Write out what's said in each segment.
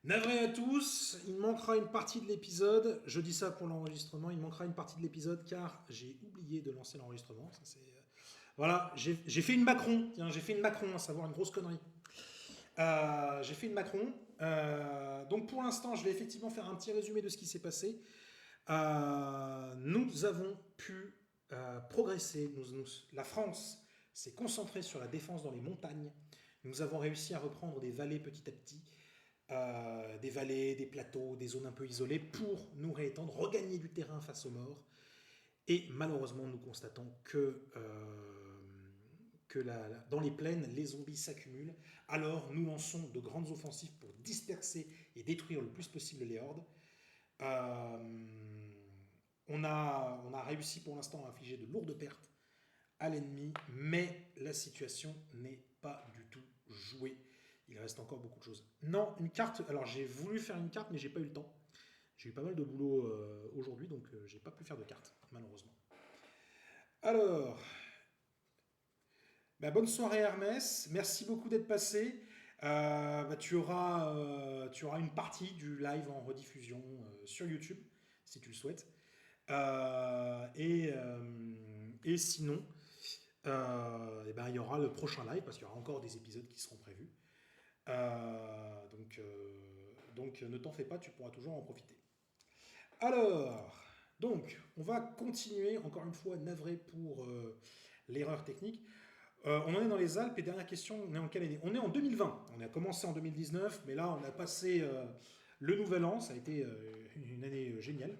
Navré à tous, il manquera une partie de l'épisode. Je dis ça pour l'enregistrement. Il manquera une partie de l'épisode car j'ai oublié de lancer l'enregistrement. Voilà, j'ai fait une Macron. Tiens, j'ai fait une Macron, à savoir une grosse connerie. J'ai fait une Macron. Donc pour l'instant, je vais effectivement faire un petit résumé de ce qui s'est passé. Nous avons pu progresser. La France s'est concentrée sur la défense dans les montagnes. Nous avons réussi à reprendre des vallées petit à petit, des vallées, des plateaux, des zones un peu isolées pour nous réétendre, regagner du terrain face aux morts. Et malheureusement, nous constatons que dans les plaines, les zombies s'accumulent. Alors, nous lançons de grandes offensives pour disperser et détruire le plus possible les hordes. On a réussi pour l'instant à infliger de lourdes pertes à l'ennemi, mais la situation n'est pas du tout jouée. Il reste encore beaucoup de choses. Non, une carte. Alors j'ai voulu faire une carte, mais j'ai pas eu le temps. J'ai eu pas mal de boulot aujourd'hui, donc j'ai pas pu faire de carte, malheureusement. Alors, bonne soirée Hermès. Merci beaucoup d'être passé. Tu auras une partie du live en rediffusion sur YouTube, si tu le souhaites. Et sinon, il y aura le prochain live parce qu'il y aura encore des épisodes qui seront prévus. Donc ne t'en fais pas, tu pourras toujours en profiter. Alors, donc, on va continuer, encore une fois, navré pour l'erreur technique. On en est dans les Alpes et dernière question, on est en quelle année? On est en 2020. On a commencé en 2019, mais là, on a passé le nouvel an. Ça a été une année géniale.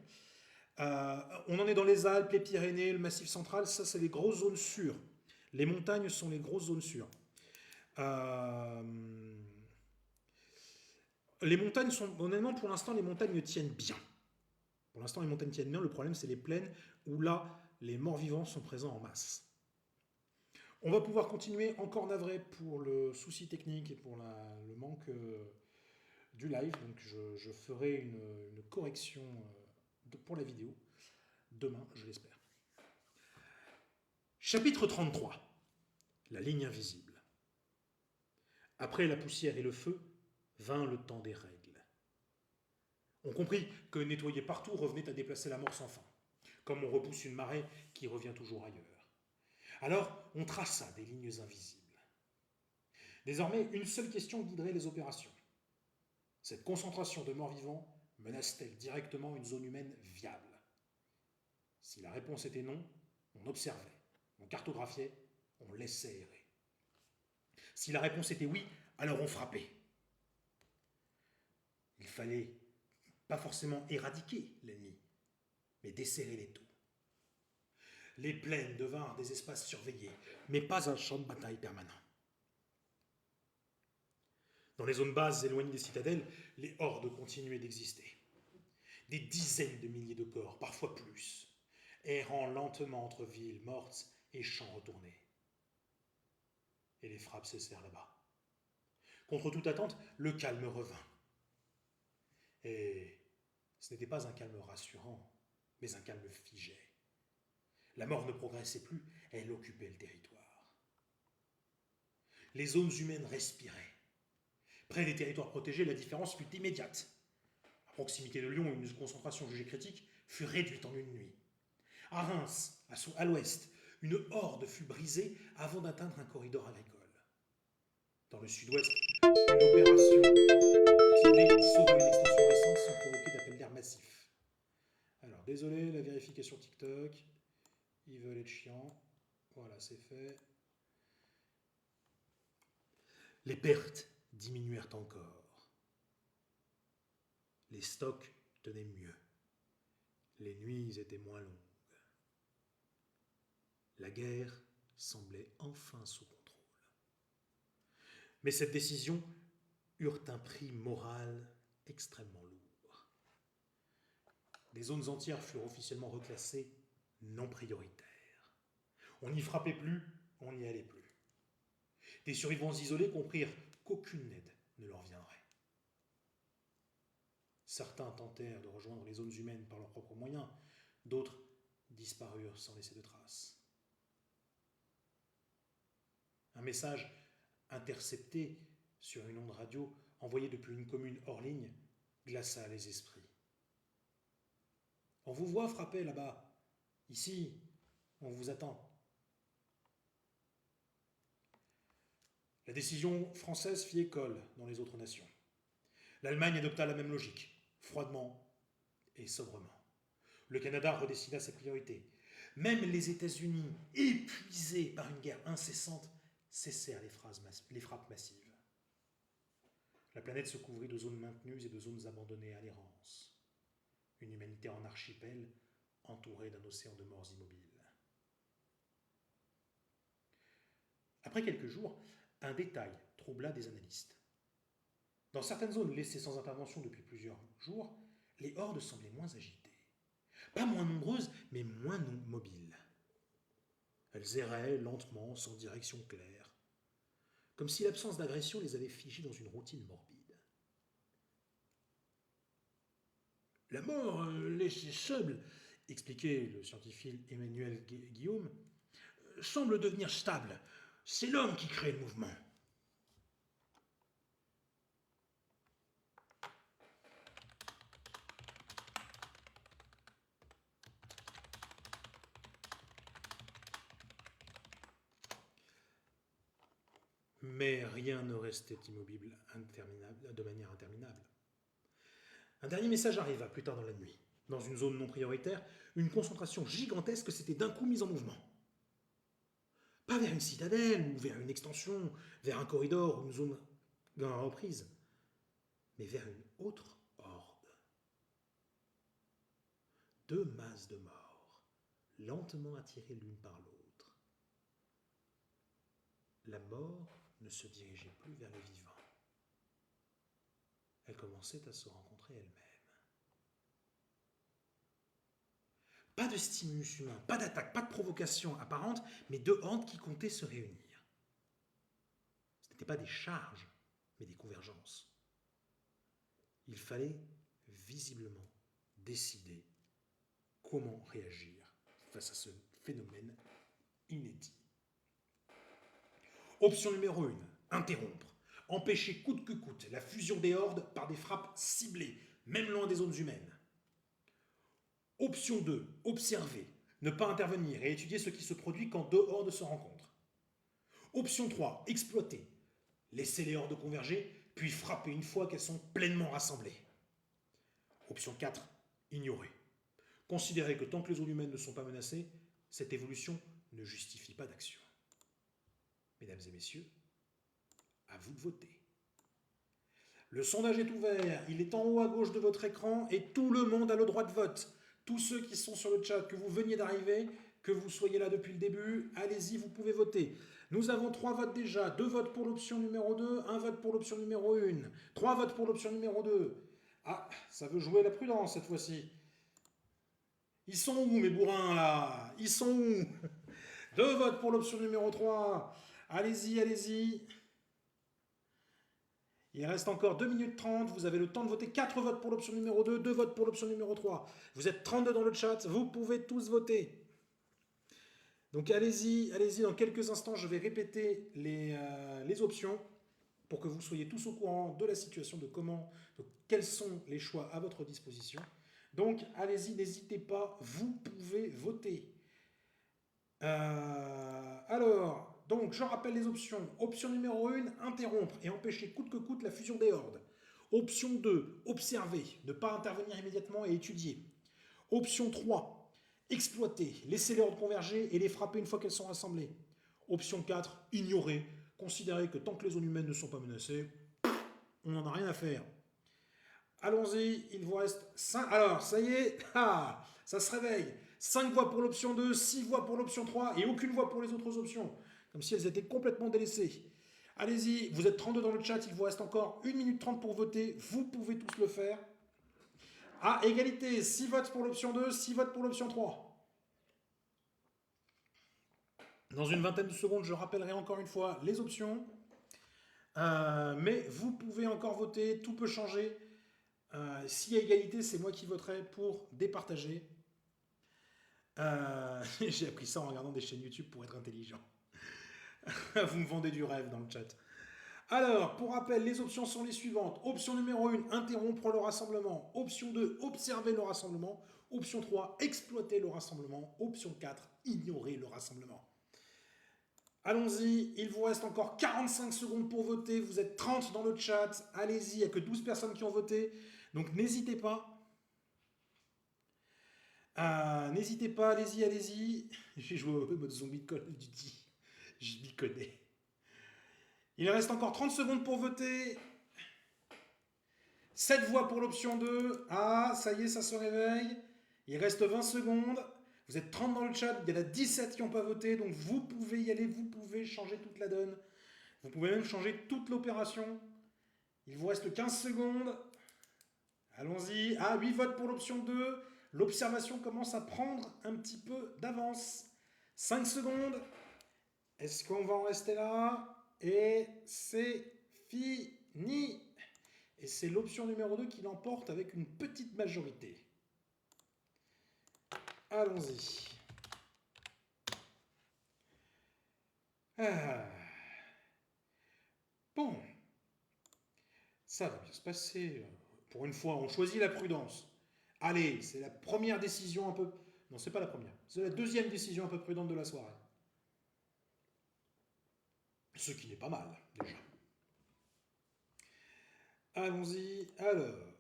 On en est dans les Alpes, les Pyrénées, le Massif central. Ça, c'est les grosses zones sûres. Les montagnes sont les grosses zones sûres. Euh, les montagnes sont, honnêtement, pour l'instant, les montagnes tiennent bien. Pour l'instant, les montagnes tiennent bien. Le problème, c'est les plaines où là, les morts-vivants sont présents en masse. On va pouvoir continuer, encore navré pour le souci technique et pour le manque du live. Donc, je ferai une correction pour la vidéo demain, je l'espère. Chapitre 33. La ligne invisible. Après la poussière et le feu, vint le temps des règles. On comprit que nettoyer partout revenait à déplacer la mort sans fin, comme on repousse une marée qui revient toujours ailleurs. Alors, on traça des lignes invisibles. Désormais, une seule question guiderait les opérations. Cette concentration de morts-vivants menace-t-elle directement une zone humaine viable? Si la réponse était non, on observait, on cartographiait, on laissait errer. Si la réponse était oui, alors on frappait. Il fallait pas forcément éradiquer l'ennemi, mais desserrer les taux. Les plaines devinrent des espaces surveillés, mais pas un champ de bataille permanent. Dans les zones basses éloignées des citadelles, les hordes continuaient d'exister. Des dizaines de milliers de corps, parfois plus, errant lentement entre villes mortes et champs retournés. Et les frappes cessèrent là-bas. Contre toute attente, le calme revint. Et ce n'était pas un calme rassurant, mais un calme figé. La mort ne progressait plus, elle occupait le territoire. Les zones humaines respiraient. Près des territoires protégés, la différence fut immédiate. À proximité de Lyon, une concentration jugée critique fut réduite en une nuit. À Reims, à l'ouest, une horde fut brisée avant d'atteindre un corridor agricole. Dans le sud-ouest, une opération ciblée sauva une extension récente sans provoquer d'appel d'air massif. Alors, désolé, la vérification TikTok. Ils veulent être chiants. Voilà, c'est fait. Les pertes diminuèrent encore. Les stocks tenaient mieux. Les nuits étaient moins longues. La guerre semblait enfin sous contrôle. Mais cette décision eut un prix moral extrêmement lourd. Des zones entières furent officiellement reclassées non prioritaires. On n'y frappait plus, on n'y allait plus. Des survivants isolés comprirent qu'aucune aide ne leur viendrait. Certains tentèrent de rejoindre les zones humaines par leurs propres moyens, d'autres disparurent sans laisser de traces. Un message intercepté sur une onde radio envoyée depuis une commune hors ligne, glaça les esprits. On vous voit frapper là-bas. Ici, on vous attend. La décision française fit école dans les autres nations. L'Allemagne adopta la même logique, froidement et sobrement. Le Canada redécida ses priorités. Même les États-Unis, épuisés par une guerre incessante, cessèrent les frappes massives. La planète se couvrit de zones maintenues et de zones abandonnées à l'errance. Une humanité en archipel, entourée d'un océan de morts immobiles. Après quelques jours, un détail troubla des analystes. Dans certaines zones laissées sans intervention depuis plusieurs jours, les hordes semblaient moins agitées. Pas moins nombreuses, mais moins mobiles. Elles erraient lentement, sans direction claire, comme si l'absence d'agression les avait figées dans une routine morbide. La mort laissée seule, expliquait le scientifique Emmanuel Guillaume, semble devenir stable. C'est l'homme qui crée le mouvement. Mais rien ne restait immobile de manière interminable. Un dernier message arriva plus tard dans la nuit. Dans une zone non prioritaire, une concentration gigantesque s'était d'un coup mise en mouvement. Pas vers une citadelle ou vers une extension, vers un corridor ou une zone reprise, mais vers une autre horde. Deux masses de morts, lentement attirées l'une par l'autre. La mort ne se dirigeait plus vers les vivants. Elle commençait à se rencontrer elle-même. Pas de stimulus humain, pas d'attaque, pas de provocation apparente, mais deux hordes qui comptaient se réunir. Ce n'étaient pas des charges, mais des convergences. Il fallait visiblement décider comment réagir face à ce phénomène inédit. Option numéro 1, interrompre. Empêcher coûte que coûte la fusion des hordes par des frappes ciblées, même loin des zones humaines. Option 2, observer. Ne pas intervenir et étudier ce qui se produit quand deux hordes se rencontrent. Option 3, exploiter. Laisser les hordes converger, puis frapper une fois qu'elles sont pleinement rassemblées. Option 4, ignorer. Considérer que tant que les zones humaines ne sont pas menacées, cette évolution ne justifie pas d'action. Mesdames et messieurs, à vous de voter. Le sondage est ouvert, il est en haut à gauche de votre écran et tout le monde a le droit de vote. Tous ceux qui sont sur le chat, que vous veniez d'arriver, que vous soyez là depuis le début, allez-y, vous pouvez voter. Nous avons 3 votes déjà, 2 votes pour l'option numéro 2, 1 vote pour l'option numéro 1, 3 votes pour l'option numéro 2. Ah, ça veut jouer la prudence cette fois-ci. Ils sont où mes bourrins là? Ils sont où? 2 votes pour l'option numéro 3. Allez-y, allez-y. Il reste encore 2 minutes 30, vous avez le temps de voter 4 votes pour l'option numéro 2, 2 votes pour l'option numéro 3. Vous êtes 32 dans le chat, vous pouvez tous voter. Donc allez-y, allez-y, dans quelques instants, je vais répéter les options pour que vous soyez tous au courant de la situation, de quels sont les choix à votre disposition. Donc allez-y, n'hésitez pas, vous pouvez voter. Alors... Donc, je rappelle les options. Option numéro 1, interrompre et empêcher coûte que coûte la fusion des hordes. Option 2, observer, ne pas intervenir immédiatement et étudier. Option 3, exploiter, laisser les hordes converger et les frapper une fois qu'elles sont rassemblées. Option 4, ignorer, considérer que tant que les zones humaines ne sont pas menacées, on n'en a rien à faire. Allons-y, il vous reste 5. Alors, ça y est, ça se réveille. 5 voix pour l'option 2, 6 voix pour l'option 3 et aucune voix pour les autres options. Comme si elles étaient complètement délaissées. Allez-y, vous êtes 32 dans le chat, il vous reste encore 1 minute 30 pour voter. Vous pouvez tous le faire. À égalité, 6 votes pour l'option 2, 6 votes pour l'option 3. Dans une vingtaine de secondes, je rappellerai encore une fois les options. Mais vous pouvez encore voter, tout peut changer. S'il y a égalité, c'est moi qui voterai pour départager. J'ai appris ça en regardant des chaînes YouTube pour être intelligent. Vous me vendez du rêve dans le chat. Alors, pour rappel, les options sont les suivantes. Option numéro 1, interrompre le rassemblement. Option 2, observer le rassemblement. Option 3, exploiter le rassemblement. Option 4, ignorer le rassemblement. Allons-y, il vous reste encore 45 secondes pour voter. Vous êtes 30 dans le chat. Allez-y, il n'y a que 12 personnes qui ont voté. Donc n'hésitez pas. N'hésitez pas, allez-y, allez-y. J'ai joué au mode zombie de Call of Duty. Je m'y connais. Il reste encore 30 secondes pour voter. 7 voix pour l'option 2. Ah, ça y est, ça se réveille. Il reste 20 secondes. Vous êtes 30 dans le chat. Il y en a 17 qui n'ont pas voté. Donc vous pouvez y aller. Vous pouvez changer toute la donne. Vous pouvez même changer toute l'opération. Il vous reste 15 secondes. Allons-y. Ah, 8 votes pour l'option 2. L'observation commence à prendre un petit peu d'avance. 5 secondes. Est-ce qu'on va en rester là? Et c'est fini. Et c'est l'option numéro 2 qui l'emporte avec une petite majorité. Allons-y. Ah. Bon. Ça va bien se passer. Pour une fois, on choisit la prudence. Allez, c'est la première décision un peu... Non, c'est pas la première. C'est la deuxième décision un peu prudente de la soirée. Ce qui n'est pas mal, déjà. Allons-y. Alors...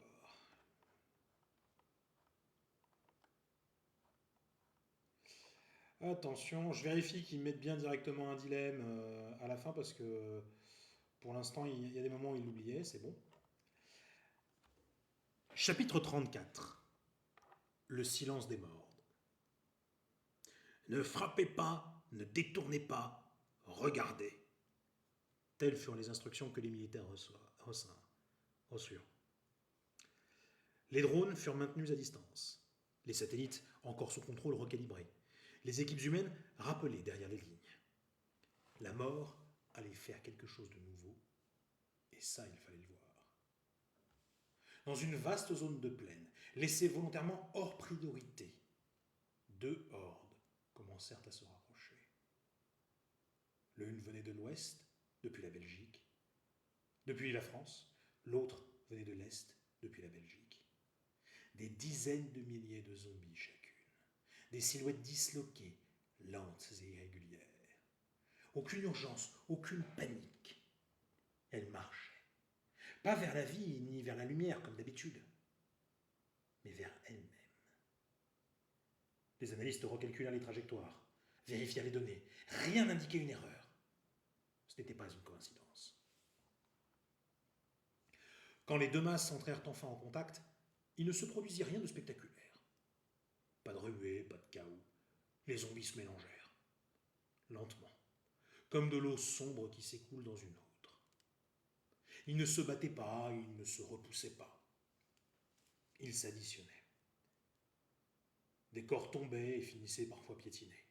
Attention, je vérifie qu'ils mettent bien directement un dilemme à la fin parce que pour l'instant, il y a des moments où ils l'oubliaient, c'est bon. Chapitre 34. Le silence des morts. Ne frappez pas, ne détournez pas, regardez. Telles furent les instructions que les militaires reçurent. Les drones furent maintenus à distance. Les satellites, encore sous contrôle, recalibrés. Les équipes humaines rappelées derrière les lignes. La mort allait faire quelque chose de nouveau, et ça, il fallait le voir. Dans une vaste zone de plaine, laissée volontairement hors priorité, 2 hordes commencèrent à se rapprocher. L'une venait de l'ouest, depuis la Belgique, depuis la France, l'autre venait de l'est, depuis la Belgique. Des dizaines de milliers de zombies chacune, des silhouettes disloquées, lentes et irrégulières. Aucune urgence, aucune panique. Elles marchaient. Pas vers la vie ni vers la lumière comme d'habitude, mais vers elles-mêmes. Les analystes recalculèrent les trajectoires, vérifièrent les données. Rien n'indiquait une erreur. Ce n'était pas une coïncidence. Quand les deux masses entrèrent enfin en contact, il ne se produisit rien de spectaculaire. Pas de ruée, pas de chaos. Les zombies se mélangèrent. Lentement, comme de l'eau sombre qui s'écoule dans une autre. Ils ne se battaient pas, ils ne se repoussaient pas. Ils s'additionnaient. Des corps tombaient et finissaient parfois piétinés.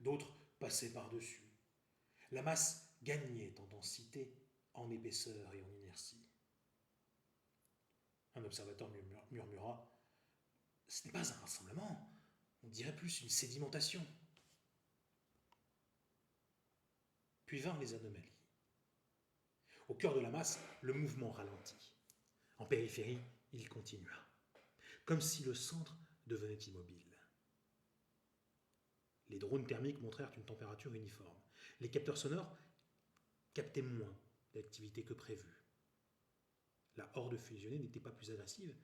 D'autres passaient par-dessus. La masse gagnait en densité, en épaisseur et en inertie. Un observateur murmura « Ce n'est pas un rassemblement, on dirait plus une sédimentation. » Puis vinrent les anomalies. Au cœur de la masse, le mouvement ralentit. En périphérie, il continua, comme si le centre devenait immobile. Les drones thermiques montrèrent une température uniforme. Les capteurs sonores captaient moins d'activité que prévu. La horde fusionnée n'était pas plus agressive,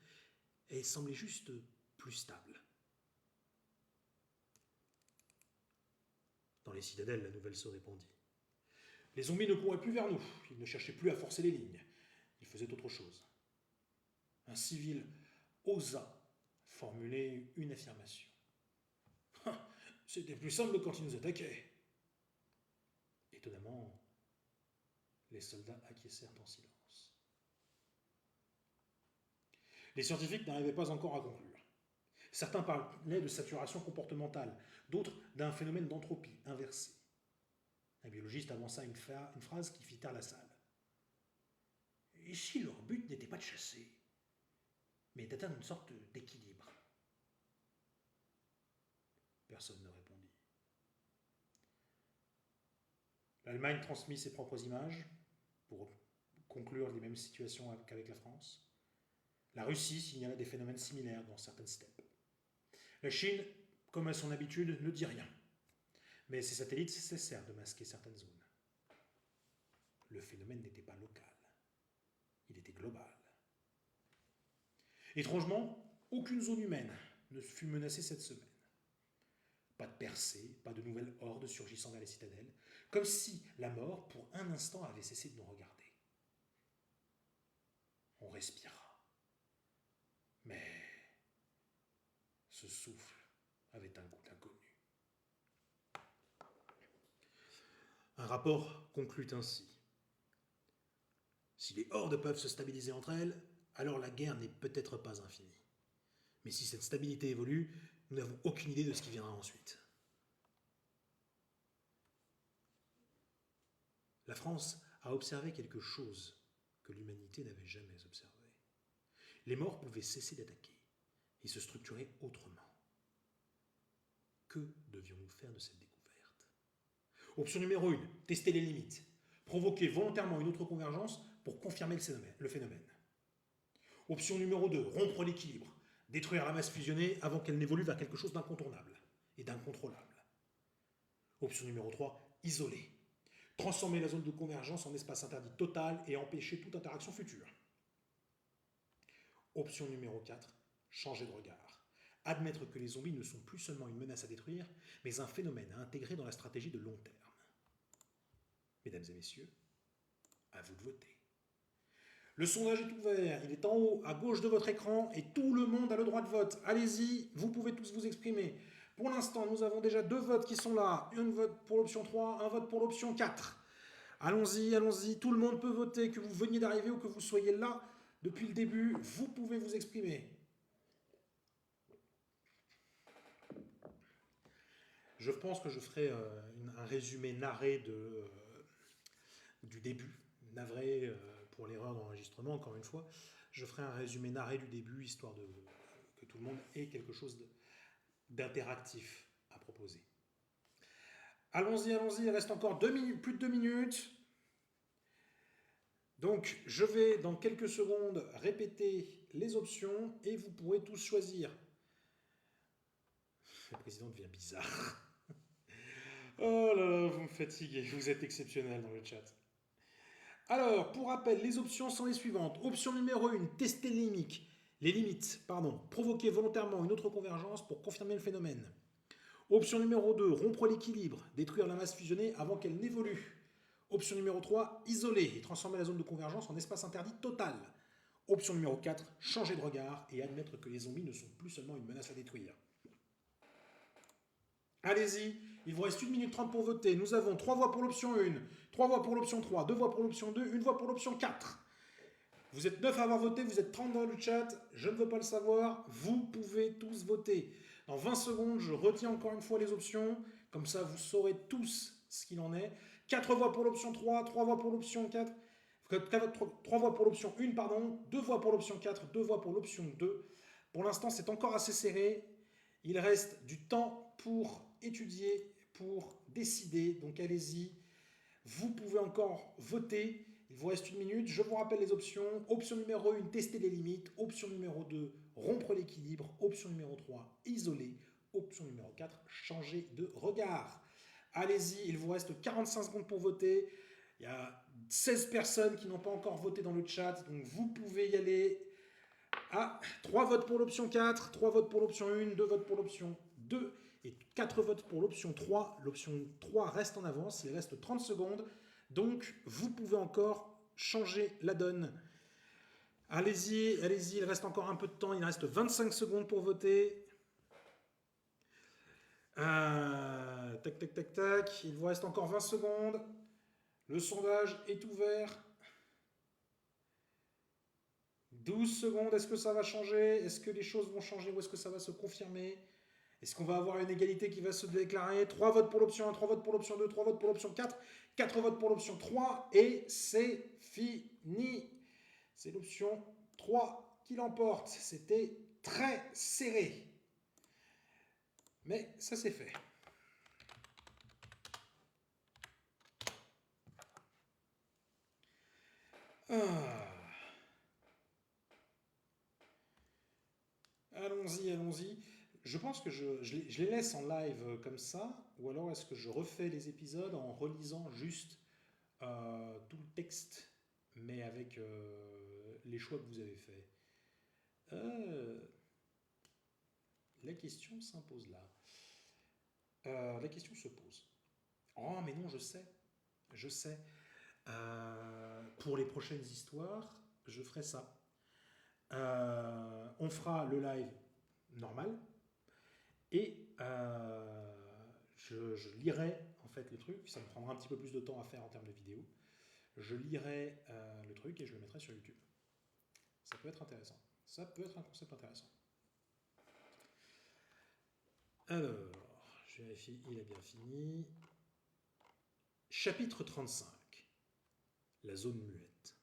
elle semblait juste plus stable. Dans les citadelles, la nouvelle se répandit. Les zombies ne couraient plus vers nous, ils ne cherchaient plus à forcer les lignes, ils faisaient autre chose. Un civil osa formuler une affirmation. C'était plus simple quand ils nous attaquaient. Étonnamment, les soldats acquiescèrent en silence. Les scientifiques n'arrivaient pas encore à conclure. Certains parlaient de saturation comportementale, d'autres d'un phénomène d'entropie inversée. Un biologiste avança une phrase qui fit taire la salle. Et si leur but n'était pas de chasser, mais d'atteindre une sorte d'équilibre? Personne ne répondit. L'Allemagne transmit ses propres images. pour conclure les mêmes situations qu'avec la France. La Russie signala des phénomènes similaires dans certaines steppes. La Chine, comme à son habitude, ne dit rien. Mais ses satellites cessèrent de masquer certaines zones. Le phénomène n'était pas local, il était global. Étrangement, aucune zone humaine ne fut menacée cette semaine. Pas de percée, pas de nouvelles hordes surgissant vers les citadelles, comme si la mort, pour un instant, avait cessé de nous regarder. On respira. Mais ce souffle avait un goût inconnu. Un rapport conclut ainsi. Si les hordes peuvent se stabiliser entre elles, alors la guerre n'est peut-être pas infinie. Mais si cette stabilité évolue, nous n'avons aucune idée de ce qui viendra ensuite. La France a observé quelque chose que l'humanité n'avait jamais observé. Les morts pouvaient cesser d'attaquer et se structurer autrement. Que devions-nous faire de cette découverte? Option numéro 1, tester les limites. Provoquer volontairement une autre convergence pour confirmer le phénomène. Option numéro 2, rompre l'équilibre. Détruire la masse fusionnée avant qu'elle n'évolue vers quelque chose d'incontournable et d'incontrôlable. Option numéro 3, isoler. Transformer la zone de convergence en espace interdit total et empêcher toute interaction future. Option numéro 4, changer de regard. Admettre que les zombies ne sont plus seulement une menace à détruire, mais un phénomène à intégrer dans la stratégie de long terme. Mesdames et messieurs, à vous de voter. Le sondage est ouvert, il est en haut, à gauche de votre écran, et tout le monde a le droit de vote. Allez-y, vous pouvez tous vous exprimer. Pour l'instant, nous avons déjà 2 votes qui sont là. Un vote pour l'option 3, un vote pour l'option 4. Allons-y, allons-y, tout le monde peut voter, que vous veniez d'arriver ou que vous soyez là depuis le début, vous pouvez vous exprimer. Je pense que je ferai un résumé narré du début, navré pour l'erreur d'enregistrement, encore une fois. Je ferai un résumé narré du début, histoire que tout le monde ait quelque chose d'interactif à proposer. Allons-y, allons-y, il reste encore plus de 2 minutes. Donc, je vais dans quelques secondes répéter les options et vous pourrez tous choisir. Le président devient bizarre. Oh là là, vous me fatiguez, vous êtes exceptionnel dans le chat. Alors, pour rappel, les options sont les suivantes. Option numéro 1, tester les limites, provoquer volontairement une autre convergence pour confirmer le phénomène. Option numéro 2, rompre l'équilibre, détruire la masse fusionnée avant qu'elle n'évolue. Option numéro 3, isoler et transformer la zone de convergence en espace interdit total. Option numéro 4, changer de regard et admettre que les zombies ne sont plus seulement une menace à détruire. Allez-y, il vous reste 1 minute 30 pour voter. Nous avons 3 voix pour l'option 1, 3 voix pour l'option 3, 2 voix pour l'option 2, 1 voix pour l'option 4. Vous êtes 9 à avoir voté, vous êtes 30 dans le chat, je ne veux pas le savoir, vous pouvez tous voter. Dans 20 secondes, je retiens encore une fois les options, comme ça vous saurez tous ce qu'il en est. 4 voix pour l'option 3, 3 voix pour l'option 4, 3 voix pour l'option 1, 2 voix pour l'option 4, 2 voix pour l'option 2. Pour l'instant, c'est encore assez serré. Il reste du temps pour étudier, pour décider. Donc allez-y, vous pouvez encore voter. Il vous reste 1 minute. Je vous rappelle les options. Option numéro 1, tester les limites. Option numéro 2, rompre l'équilibre. Option numéro 3, isoler. Option numéro 4, changer de regard. Allez-y, il vous reste 45 secondes pour voter. Il y a 16 personnes qui n'ont pas encore voté dans le chat, donc vous pouvez y aller. 3 votes pour l'option 4, 3 votes pour l'option 1, 2 votes pour l'option 2 et 4 votes pour l'option 3. L'option 3 reste en avance, il reste 30 secondes, donc vous pouvez encore changer la donne. Allez-y, allez-y, il reste encore un peu de temps, il reste 25 secondes pour voter. Tac, tac, tac, tac. Il vous reste encore 20 secondes. Le sondage est ouvert. 12 secondes. Est-ce que ça va changer? Est-ce que les choses vont changer ou est-ce que ça va se confirmer? Est-ce qu'on va avoir une égalité qui va se déclarer? 3 votes pour l'option 1, 3 votes pour l'option 2, 3 votes pour l'option 4, 4 votes pour l'option 3 et c'est fini. C'est l'option 3 qui l'emporte. C'était très serré. Mais ça c'est fait. Ah. Allons-y, allons-y. Je pense que je les laisse en live comme ça, ou alors est-ce que je refais les épisodes en relisant juste tout le texte, mais avec les choix que vous avez faits. Euh, la question s'impose là. La question se pose. Oh, mais non, je sais. Je sais. Pour les prochaines histoires, je ferai ça. On fera le live normal et je lirai en fait le truc. Ça me prendra un petit peu plus de temps à faire en termes de vidéo. Je lirai le truc et je le mettrai sur YouTube. Ça peut être intéressant. Ça peut être un concept intéressant. Alors, je vérifie, il a bien fini. Chapitre 35. La zone muette.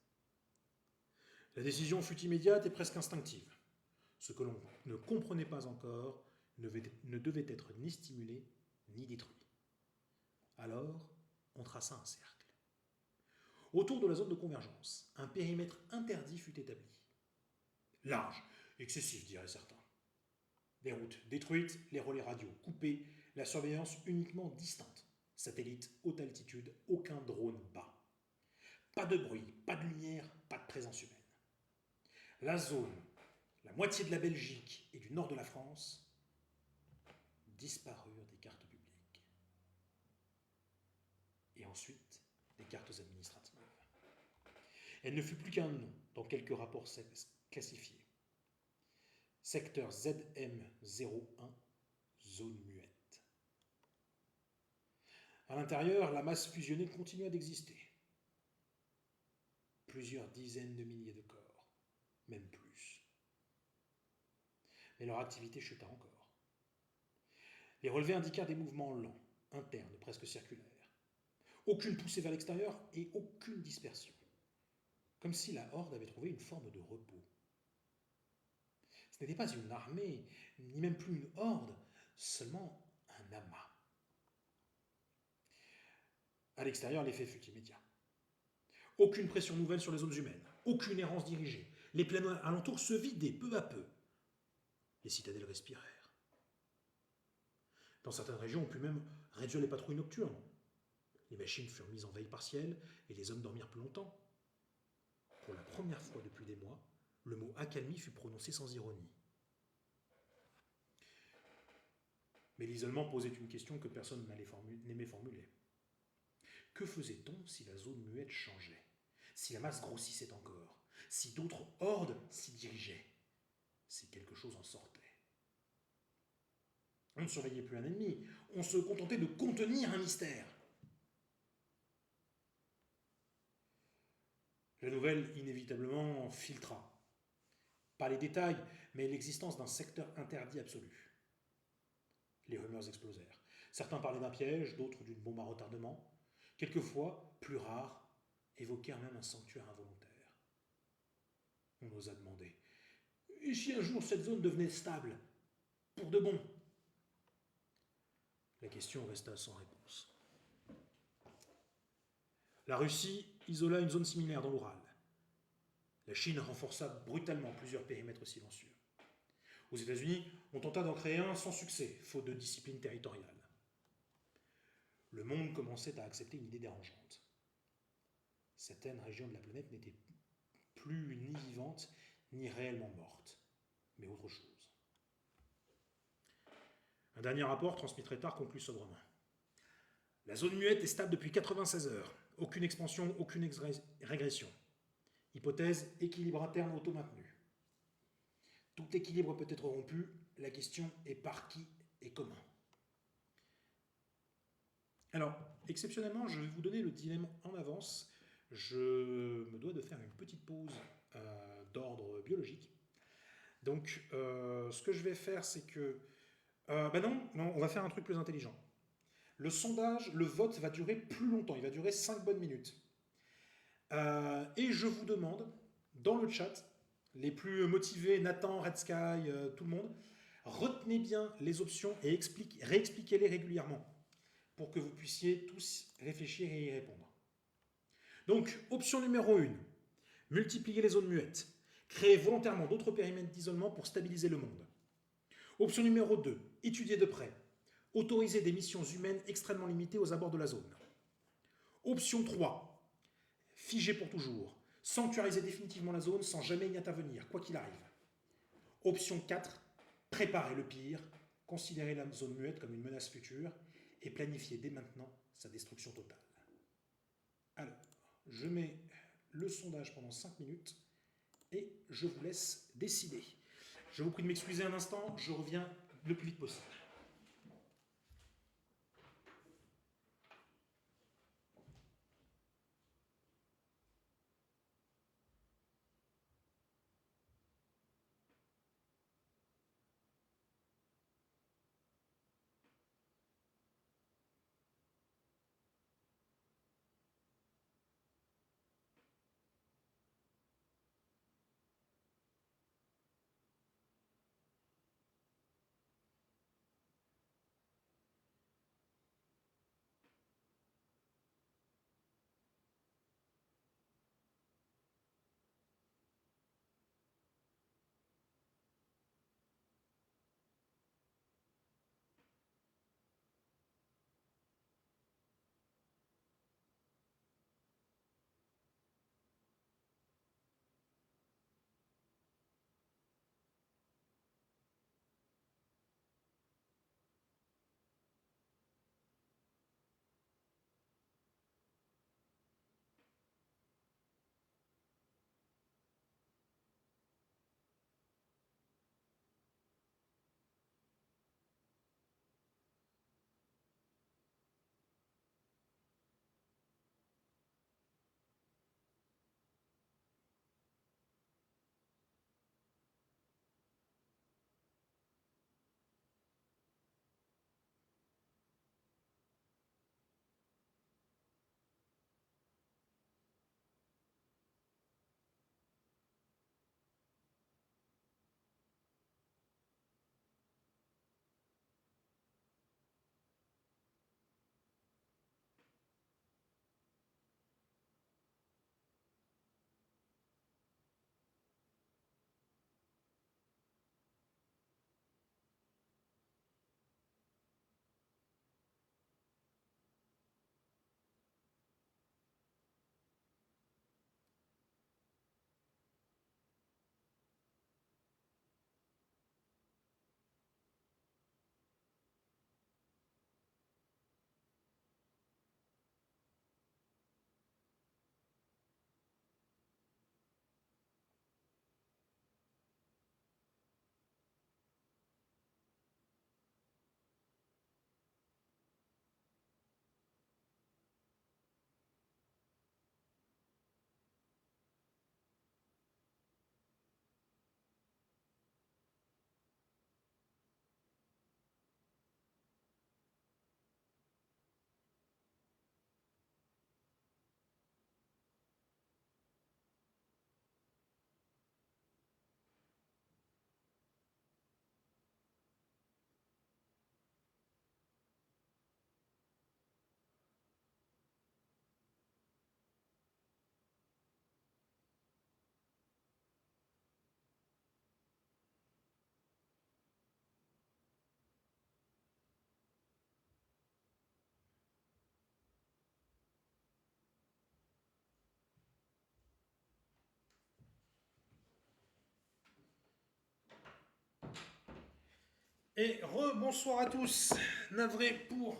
La décision fut immédiate et presque instinctive. Ce que l'on ne comprenait pas encore ne devait être ni stimulé ni détruit. Alors, on traça un cercle. Autour de la zone de convergence, un périmètre interdit fut établi. Large, excessif, diraient certains. Des routes détruites, les relais radio coupés, la surveillance uniquement distante. Satellite, haute altitude, aucun drone bas. Pas de bruit, pas de lumière, pas de présence humaine. La zone, la moitié de la Belgique et du nord de la France, disparurent des cartes publiques. Et ensuite, des cartes administratives. Elle ne fut plus qu'un nom dans quelques rapports classifiés. Secteur ZM01, zone muette. À l'intérieur, la masse fusionnée continua d'exister. Plusieurs dizaines de milliers de corps, même plus. Mais leur activité chuta encore. Les relevés indiquèrent des mouvements lents, internes, presque circulaires. Aucune poussée vers l'extérieur et aucune dispersion. Comme si la horde avait trouvé une forme de repos. Ce n'était pas une armée, ni même plus une horde, seulement un amas. À l'extérieur, l'effet fut immédiat. Aucune pression nouvelle sur les zones humaines, aucune errance dirigée. Les plaines alentours se vidaient peu à peu. Les citadelles respirèrent. Dans certaines régions, on put même réduire les patrouilles nocturnes. Les machines furent mises en veille partielle et les hommes dormirent plus longtemps. Pour la première fois depuis des mois, le mot accalmie fut prononcé sans ironie. Mais l'isolement posait une question que personne n'aimait formuler. Que faisait-on si la zone muette changeait? Si la masse grossissait encore? Si d'autres hordes s'y dirigeaient? Si quelque chose en sortait? On ne surveillait plus un ennemi, on se contentait de contenir un mystère. La nouvelle, inévitablement, filtra. Pas les détails, mais l'existence d'un secteur interdit absolu. Les rumeurs explosèrent. Certains parlaient d'un piège, d'autres d'une bombe à retardement. Quelquefois, plus rares, évoquèrent même un sanctuaire involontaire. On osa demander. Et si un jour cette zone devenait stable? Pour de bon? La question resta sans réponse. La Russie isola une zone similaire dans l'Oural. La Chine renforça brutalement plusieurs périmètres silencieux. Aux États-Unis, on tenta d'en créer un sans succès, faute de discipline territoriale. Le monde commençait à accepter une idée dérangeante. Certaines régions de la planète n'étaient plus ni vivantes, ni réellement mortes, mais autre chose. Un dernier rapport, transmis très tard, conclut sobrement. La zone muette est stable depuis 96 heures. Aucune expansion, aucune régression. Hypothèse, équilibre interne auto-maintenu. Tout équilibre peut être rompu, la question est par qui et comment. Alors, exceptionnellement, je vais vous donner le dilemme en avance. Je me dois de faire une petite pause d'ordre biologique. Donc, ce que je vais faire, c'est que... non, on va faire un truc plus intelligent. Le sondage, le vote va durer plus longtemps, il va durer 5 bonnes minutes. Et je vous demande, dans le chat, les plus motivés, Nathan, Red Sky, tout le monde, retenez bien les options et réexpliquez-les régulièrement pour que vous puissiez tous réfléchir et y répondre. Donc, option numéro 1, multiplier les zones muettes. Créer volontairement d'autres périmètres d'isolement pour stabiliser le monde. Option numéro 2, étudier de près. Autoriser des missions humaines extrêmement limitées aux abords de la zone. Option 3, figer pour toujours. Sanctuariser définitivement la zone sans jamais y intervenir, quoi qu'il arrive. Option 4, préparer le pire. Considérer la zone muette comme une menace future et planifier dès maintenant sa destruction totale. Alors, je mets le sondage pendant 5 minutes et je vous laisse décider. Je vous prie de m'excuser un instant, je reviens le plus vite possible. Et rebonsoir à tous. Navré pour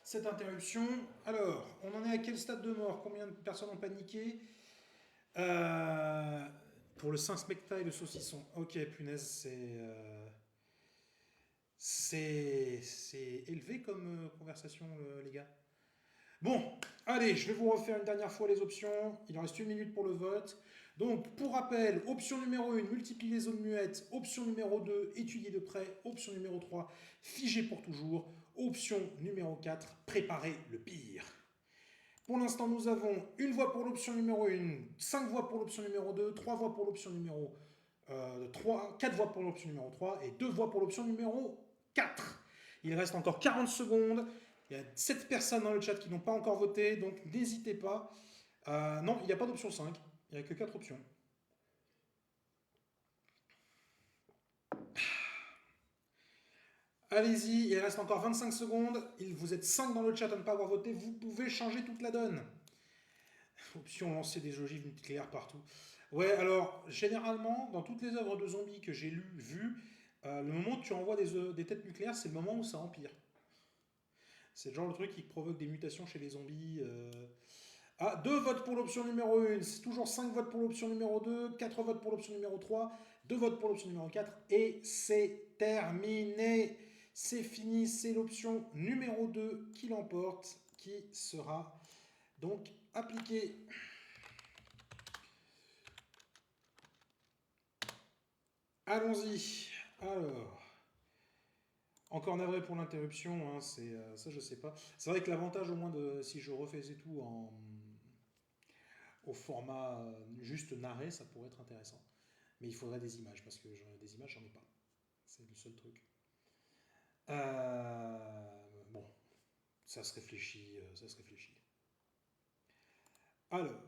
cette interruption. Alors, on en est à quel stade de mort? Combien de personnes ont paniqué? Pour le Saint-Smecta et le saucisson. Ok, punaise, c'est élevé comme conversation, les gars. Bon, allez, je vais vous refaire une dernière fois les options. Il reste 1 minute pour le vote. Donc, pour rappel, option numéro 1, multiplier les zones muettes. Option numéro 2, étudier de près. Option numéro 3, figer pour toujours. Option numéro 4, préparer le pire. Pour l'instant, nous avons une voix pour l'option numéro 1, 5 voix pour l'option numéro 2, 3 voix pour l'option numéro 3, 4 voix pour l'option numéro 3 et 2 voix pour l'option numéro 4. Il reste encore 40 secondes. Il y a 7 personnes dans le chat qui n'ont pas encore voté, donc n'hésitez pas. Non, il n'y a pas d'option 5, il n'y a que 4 options. Allez-y, il reste encore 25 secondes. Vous êtes 5 dans le chat à ne pas avoir voté. Vous pouvez changer toute la donne. Option lancer des ogives nucléaires partout. Ouais, alors, généralement, dans toutes les œuvres de zombies que j'ai vues, le moment où tu envoies des têtes nucléaires, c'est le moment où ça empire. C'est le genre de truc qui provoque des mutations chez les zombies. Ah, 2 votes pour l'option numéro 1, c'est toujours 5 votes pour l'option numéro 2, 4 votes pour l'option numéro 3, 2 votes pour l'option numéro 4, et c'est terminé. C'est fini, c'est l'option numéro 2 qui l'emporte, qui sera donc appliquée. Allons-y. Alors, encore navré pour l'interruption, hein, ça je sais pas. C'est vrai que l'avantage au moins de si je refaisais tout au format juste narré, ça pourrait être intéressant. Mais il faudrait des images, parce que des images, j'en ai pas. C'est le seul truc. Bon, ça se réfléchit, ça se réfléchit. Alors,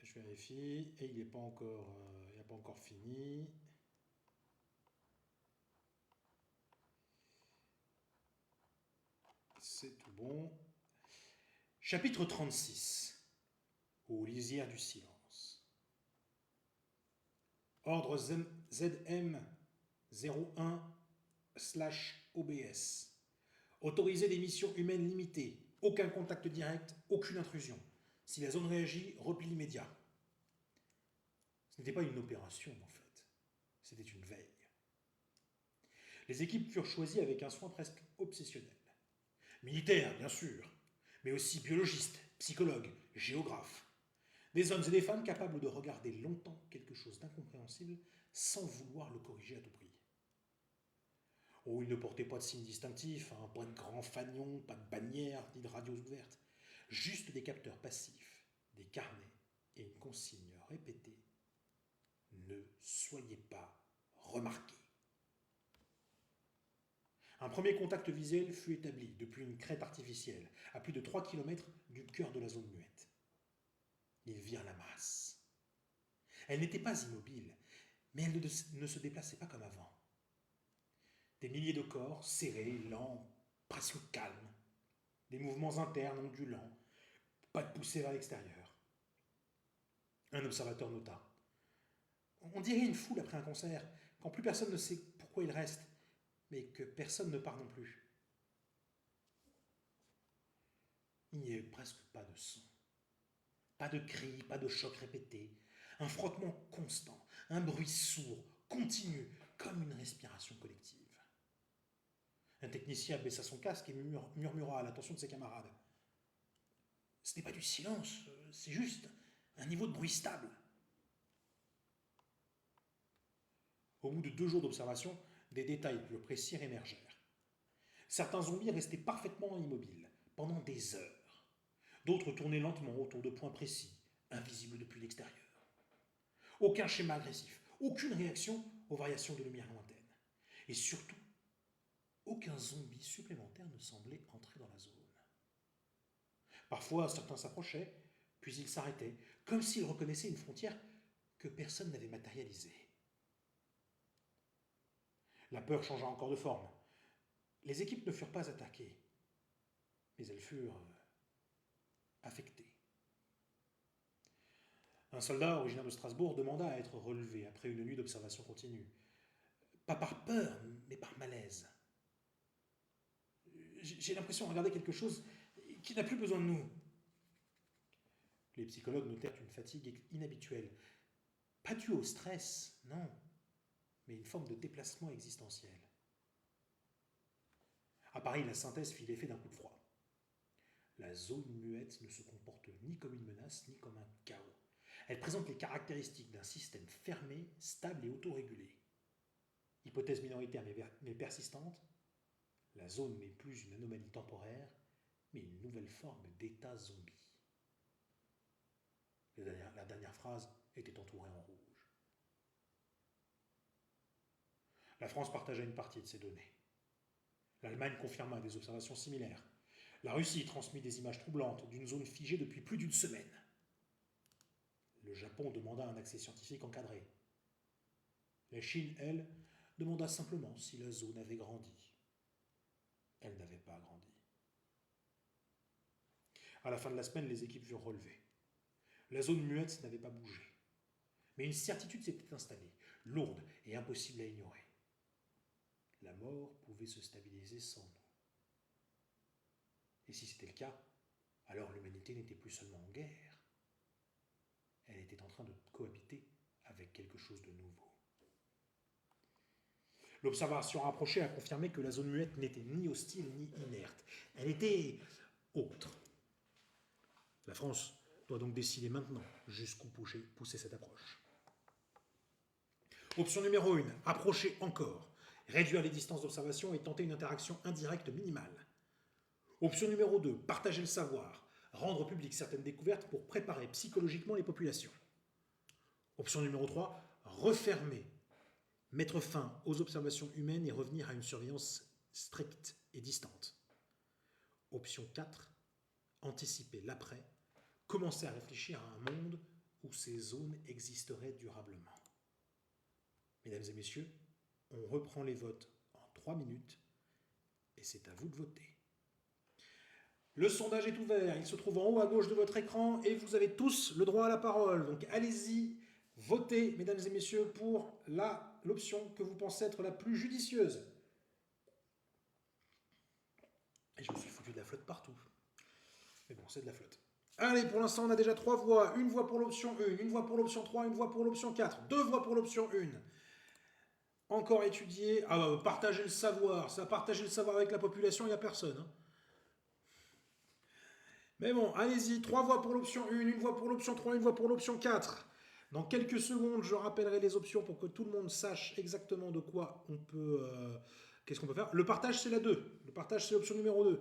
je vérifie, et il n'est pas encore, il n'a pas encore fini. C'est tout bon. Chapitre 36. Aux lisières du silence. Ordre ZM01/OBS. Autoriser des missions humaines limitées. Aucun contact direct, aucune intrusion. Si la zone réagit, repli immédiat. Ce n'était pas une opération en fait, c'était une veille. Les équipes furent choisies avec un soin presque obsessionnel. Militaires, bien sûr, mais aussi biologistes, psychologues, géographes. Des hommes et des femmes capables de regarder longtemps quelque chose d'incompréhensible sans vouloir le corriger à tout prix. Oh, ils ne portaient pas de signes distinctifs, hein, pas de grands fanions, pas de bannières, ni de radios ouvertes. Juste des capteurs passifs, des carnets et une consigne répétée. Ne soyez pas remarqués. Un premier contact visuel fut établi depuis une crête artificielle, à plus de 3 km du cœur de la zone muette. Ils virent la masse. Elle n'était pas immobile, mais elle ne se déplaçait pas comme avant. Des milliers de corps, serrés, lents, presque calmes. Des mouvements internes ondulants, pas de poussée vers l'extérieur. Un observateur nota. On dirait une foule après un concert, quand plus personne ne sait pourquoi il reste, mais que personne ne part non plus. Il n'y avait presque pas de son. Pas de cris, pas de chocs répétés. Un frottement constant, un bruit sourd, continu, comme une respiration collective. Un technicien baissa son casque et murmura à l'attention de ses camarades. Ce n'est pas du silence, c'est juste un niveau de bruit stable. Au bout de 2 jours d'observation, des détails plus précis émergèrent. Certains zombies restaient parfaitement immobiles, pendant des heures. D'autres tournaient lentement autour de points précis, invisibles depuis l'extérieur. Aucun schéma agressif, aucune réaction aux variations de lumière lointaine. Et surtout, aucun zombie supplémentaire ne semblait entrer dans la zone. Parfois, certains s'approchaient, puis ils s'arrêtaient, comme s'ils reconnaissaient une frontière que personne n'avait matérialisée. La peur changea encore de forme. Les équipes ne furent pas attaquées, mais elles furent affectées. Un soldat originaire de Strasbourg demanda à être relevé après une nuit d'observation continue. Pas par peur, mais par malaise. J'ai l'impression de regarder quelque chose qui n'a plus besoin de nous. Les psychologues notèrent une fatigue inhabituelle. Pas due au stress, non, mais une forme de déplacement existentiel. À Paris, la synthèse fit l'effet d'un coup de froid. La zone muette ne se comporte ni comme une menace, ni comme un chaos. Elle présente les caractéristiques d'un système fermé, stable et autorégulé. Hypothèse minoritaire mais persistante, la zone n'est plus une anomalie temporaire, mais une nouvelle forme d'état zombie. La dernière phrase était entourée en rouge. La France partagea une partie de ces données. L'Allemagne confirma des observations similaires. La Russie transmit des images troublantes d'une zone figée depuis plus d'une semaine. Le Japon demanda un accès scientifique encadré. La Chine, elle, demanda simplement si la zone avait grandi. Elle n'avait pas grandi. À la fin de la semaine, les équipes furent relevées. La zone muette n'avait pas bougé. Mais une certitude s'était installée, lourde et impossible à ignorer. La mort pouvait se stabiliser sans nous. Et si c'était le cas, alors l'humanité n'était plus seulement en guerre, elle était en train de cohabiter avec quelque chose de nouveau. L'observation rapprochée a confirmé que la zone muette n'était ni hostile ni inerte. Elle était autre. La France doit donc décider maintenant jusqu'où pousser cette approche. Option numéro 1, approcher encore, réduire les distances d'observation et tenter une interaction indirecte minimale. Option numéro 2, partager le savoir, rendre public certaines découvertes pour préparer psychologiquement les populations. Option numéro 3, refermer, mettre fin aux observations humaines et revenir à une surveillance stricte et distante. Option 4, anticiper l'après, commencer à réfléchir à un monde où ces zones existeraient durablement. Mesdames et messieurs, on reprend les votes en 3 minutes et c'est à vous de voter. Le sondage est ouvert, il se trouve en haut à gauche de votre écran et vous avez tous le droit à la parole. Donc allez-y, votez, mesdames et messieurs, pour l'option que vous pensez être la plus judicieuse. Et je me suis foutu de la flotte partout. Mais bon, c'est de la flotte. Allez, pour l'instant, on a déjà 3 voix. Une voix pour l'option 1, une voix pour l'option 3, une voix pour l'option 4, 2 voix pour l'option 1. Encore étudier. Partager le savoir. Ça, partager le savoir avec la population, il n'y a personne. Hein. Mais bon, allez-y. 3 voix pour l'option 1, une voix pour l'option 3, une voix pour l'option 4. Dans quelques secondes, je rappellerai les options pour que tout le monde sache exactement de quoi on peut... qu'est-ce qu'on peut faire. Le partage, c'est la 2. Le partage, c'est l'option numéro 2.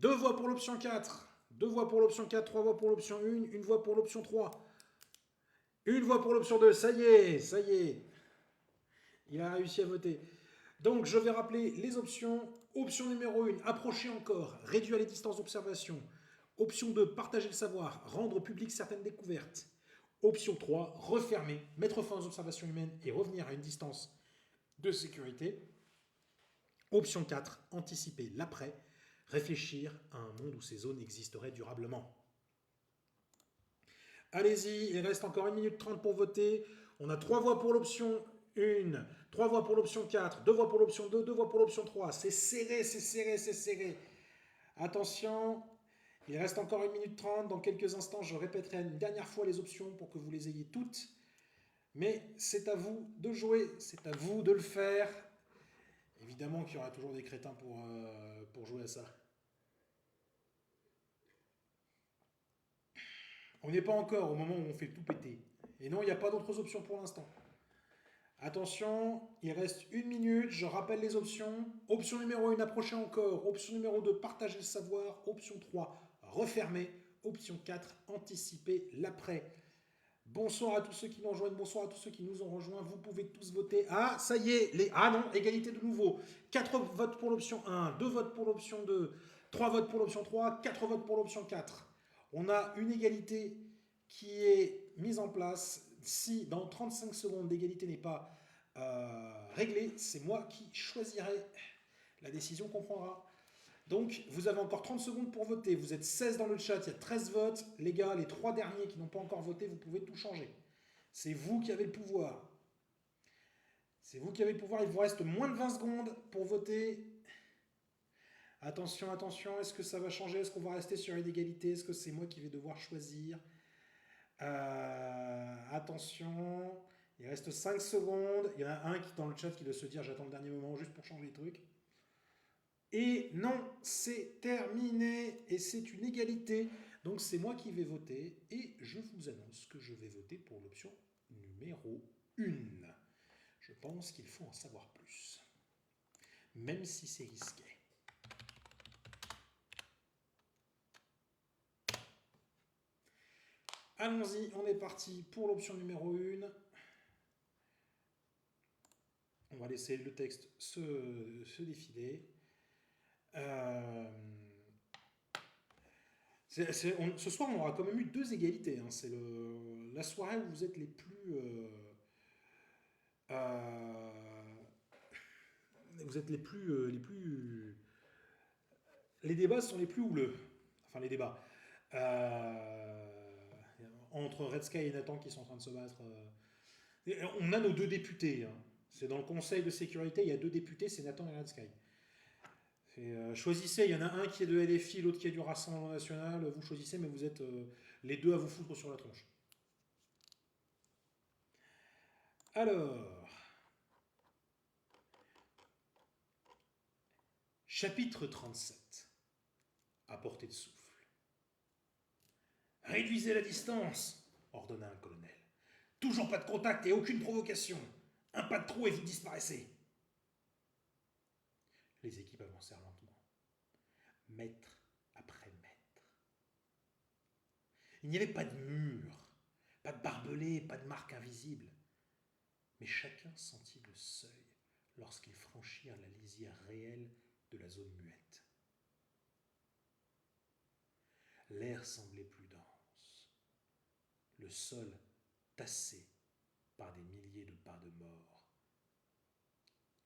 2 voix pour l'option 4. 2 voix pour l'option 4, 3 voix pour l'option 1, une voix pour l'option 3. Une voix pour l'option 2. Ça y est, ça y est. Il a réussi à voter. Donc, je vais rappeler les options. Option numéro 1, approcher encore, réduire les distances d'observation. Option 2, partager le savoir, rendre public certaines découvertes. Option 3, refermer, mettre fin aux observations humaines et revenir à une distance de sécurité. Option 4, anticiper l'après, réfléchir à un monde où ces zones existeraient durablement. Allez-y, il reste encore 1 minute 30 pour voter. On a 3 voix pour l'option 1, 3 voix pour l'option 4, 2 voix pour l'option 2, 2 voix pour l'option 3. C'est serré, c'est serré, c'est serré. Attention, il reste encore 1 minute 30. Dans quelques instants, je répéterai une dernière fois les options pour que vous les ayez toutes. Mais c'est à vous de jouer, c'est à vous de le faire. Évidemment qu'il y aura toujours des crétins pour jouer à ça. On n'est pas encore au moment où on fait tout péter. Et non, il n'y a pas d'autres options pour l'instant. Attention, il reste 1 minute, je rappelle les options. Option numéro 1, approcher encore. Option numéro 2, partager le savoir. Option 3, refermer. Option 4, anticiper l'après. Bonsoir à tous ceux qui nous rejoignent, bonsoir à tous ceux qui nous ont rejoints. Vous pouvez tous voter. Ah, ça y est, ah non, égalité de nouveau. 4 votes pour l'option 1, 2 votes pour l'option 2, 3 votes pour l'option 3, 4 votes pour l'option 4. On a une égalité qui est mise en place. Si dans 35 secondes l'égalité n'est pas réglée, c'est moi qui choisirai la décision qu'on prendra. Donc, vous avez encore 30 secondes pour voter. Vous êtes 16 dans le chat, il y a 13 votes. Les gars, les 3 derniers qui n'ont pas encore voté, vous pouvez tout changer. C'est vous qui avez le pouvoir. C'est vous qui avez le pouvoir. Il vous reste moins de 20 secondes pour voter. Attention, attention, est-ce que ça va changer? Est-ce qu'on va rester sur une égalité? Est-ce que c'est moi qui vais devoir choisir? Attention, il reste 5 secondes. Il y en a un qui dans le chat qui doit se dire j'attends le dernier moment juste pour changer les trucs. Et non, c'est terminé et c'est une égalité. Donc c'est moi qui vais voter et je vous annonce que je vais voter pour l'option numéro 1. Je pense qu'il faut en savoir plus, même si c'est risqué. Allons-y, on est parti pour l'option numéro 1. On va laisser le texte se défiler. Ce soir, on aura quand même eu 2 égalités. Hein. C'est la soirée où vous êtes les plus Euh, vous êtes les débats sont les plus houleux. Enfin, les débats. Entre Red Sky et Nathan qui sont en train de se battre. On a nos deux députés. Hein. C'est dans le Conseil de sécurité, il y a deux députés, c'est Nathan et Red Sky. Choisissez, il y en a un qui est de LFI, l'autre qui est du Rassemblement National. Vous choisissez, mais vous êtes les deux à vous foutre sur la tronche. Alors, chapitre 37. À portée de souffle. Réduisez la distance, ordonna un colonel. Toujours pas de contact et aucune provocation. Un pas de trou et vous disparaissez. Les équipes avancèrent lentement, mètre après mètre. Il n'y avait pas de mur, pas de barbelé, pas de marque invisible. Mais chacun sentit le seuil lorsqu'ils franchirent la lisière réelle de la zone muette. L'air semblait plus dense, le sol tassé par des milliers de pas de mort.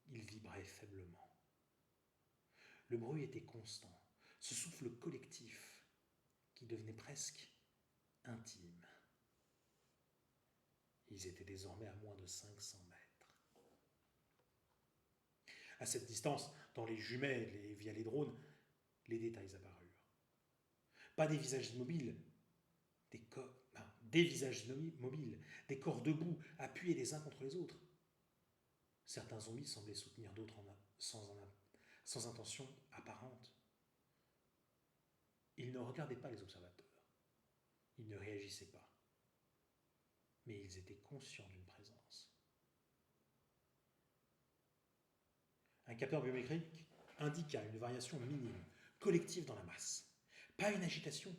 Il vibrait faiblement. Le bruit était constant, ce souffle collectif qui devenait presque intime. Ils étaient désormais à moins de 500 mètres. À cette distance, dans les jumelles et via les drones, les détails apparurent. Pas des visages immobiles, des visages mobiles, des corps debout, appuyés les uns contre les autres. Certains zombies semblaient soutenir d'autres sans intention apparente. Ils ne regardaient pas les observateurs. Ils ne réagissaient pas. Mais ils étaient conscients d'une présence. Un capteur biométrique indiqua une variation minime, collective dans la masse. Pas une agitation,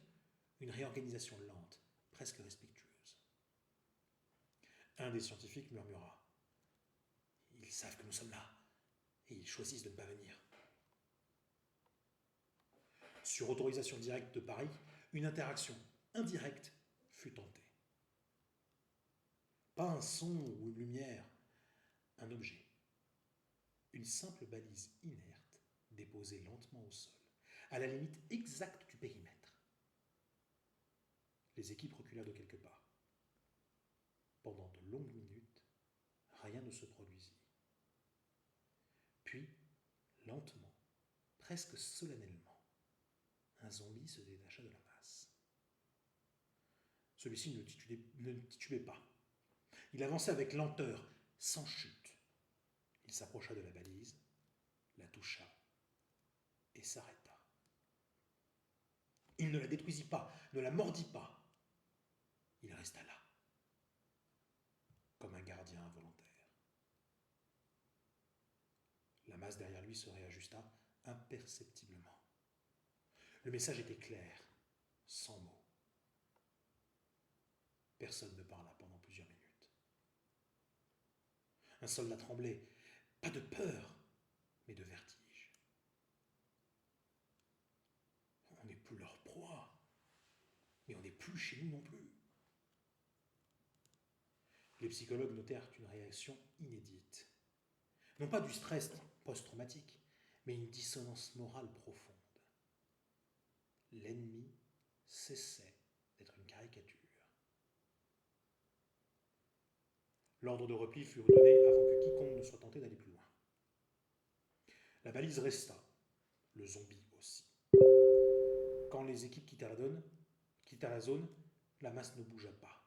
une réorganisation lente, presque respectueuse. Un des scientifiques murmura. Ils savent que nous sommes là, et ils choisissent de ne pas venir. Sur autorisation directe de Paris, une interaction indirecte fut tentée. Pas un son ou une lumière, un objet. Une simple balise inerte déposée lentement au sol, à la limite exacte du périmètre. Les équipes reculèrent de quelques pas. Pendant de longues minutes, rien ne se produisit. Puis, lentement, presque solennellement, un zombie se détacha de la masse. Celui-ci ne titubait pas. Il avançait avec lenteur, sans chute. Il s'approcha de la balise, la toucha et s'arrêta. Il ne la détruisit pas, ne la mordit pas. Il resta là, comme un gardien involontaire. La masse derrière lui se réajusta imperceptiblement. Le message était clair, sans mots. Personne ne parla pendant plusieurs minutes. Un soldat tremblait, pas de peur, mais de vertige. On n'est plus leur proie, mais on n'est plus chez nous non plus. Les psychologues notèrent une réaction inédite. Non pas du stress post-traumatique, mais une dissonance morale profonde. L'ennemi cessait d'être une caricature. L'ordre de repli fut redonné avant que quiconque ne soit tenté d'aller plus loin. La balise resta, le zombie aussi. Quand les équipes quittèrent la zone, la masse ne bougea pas.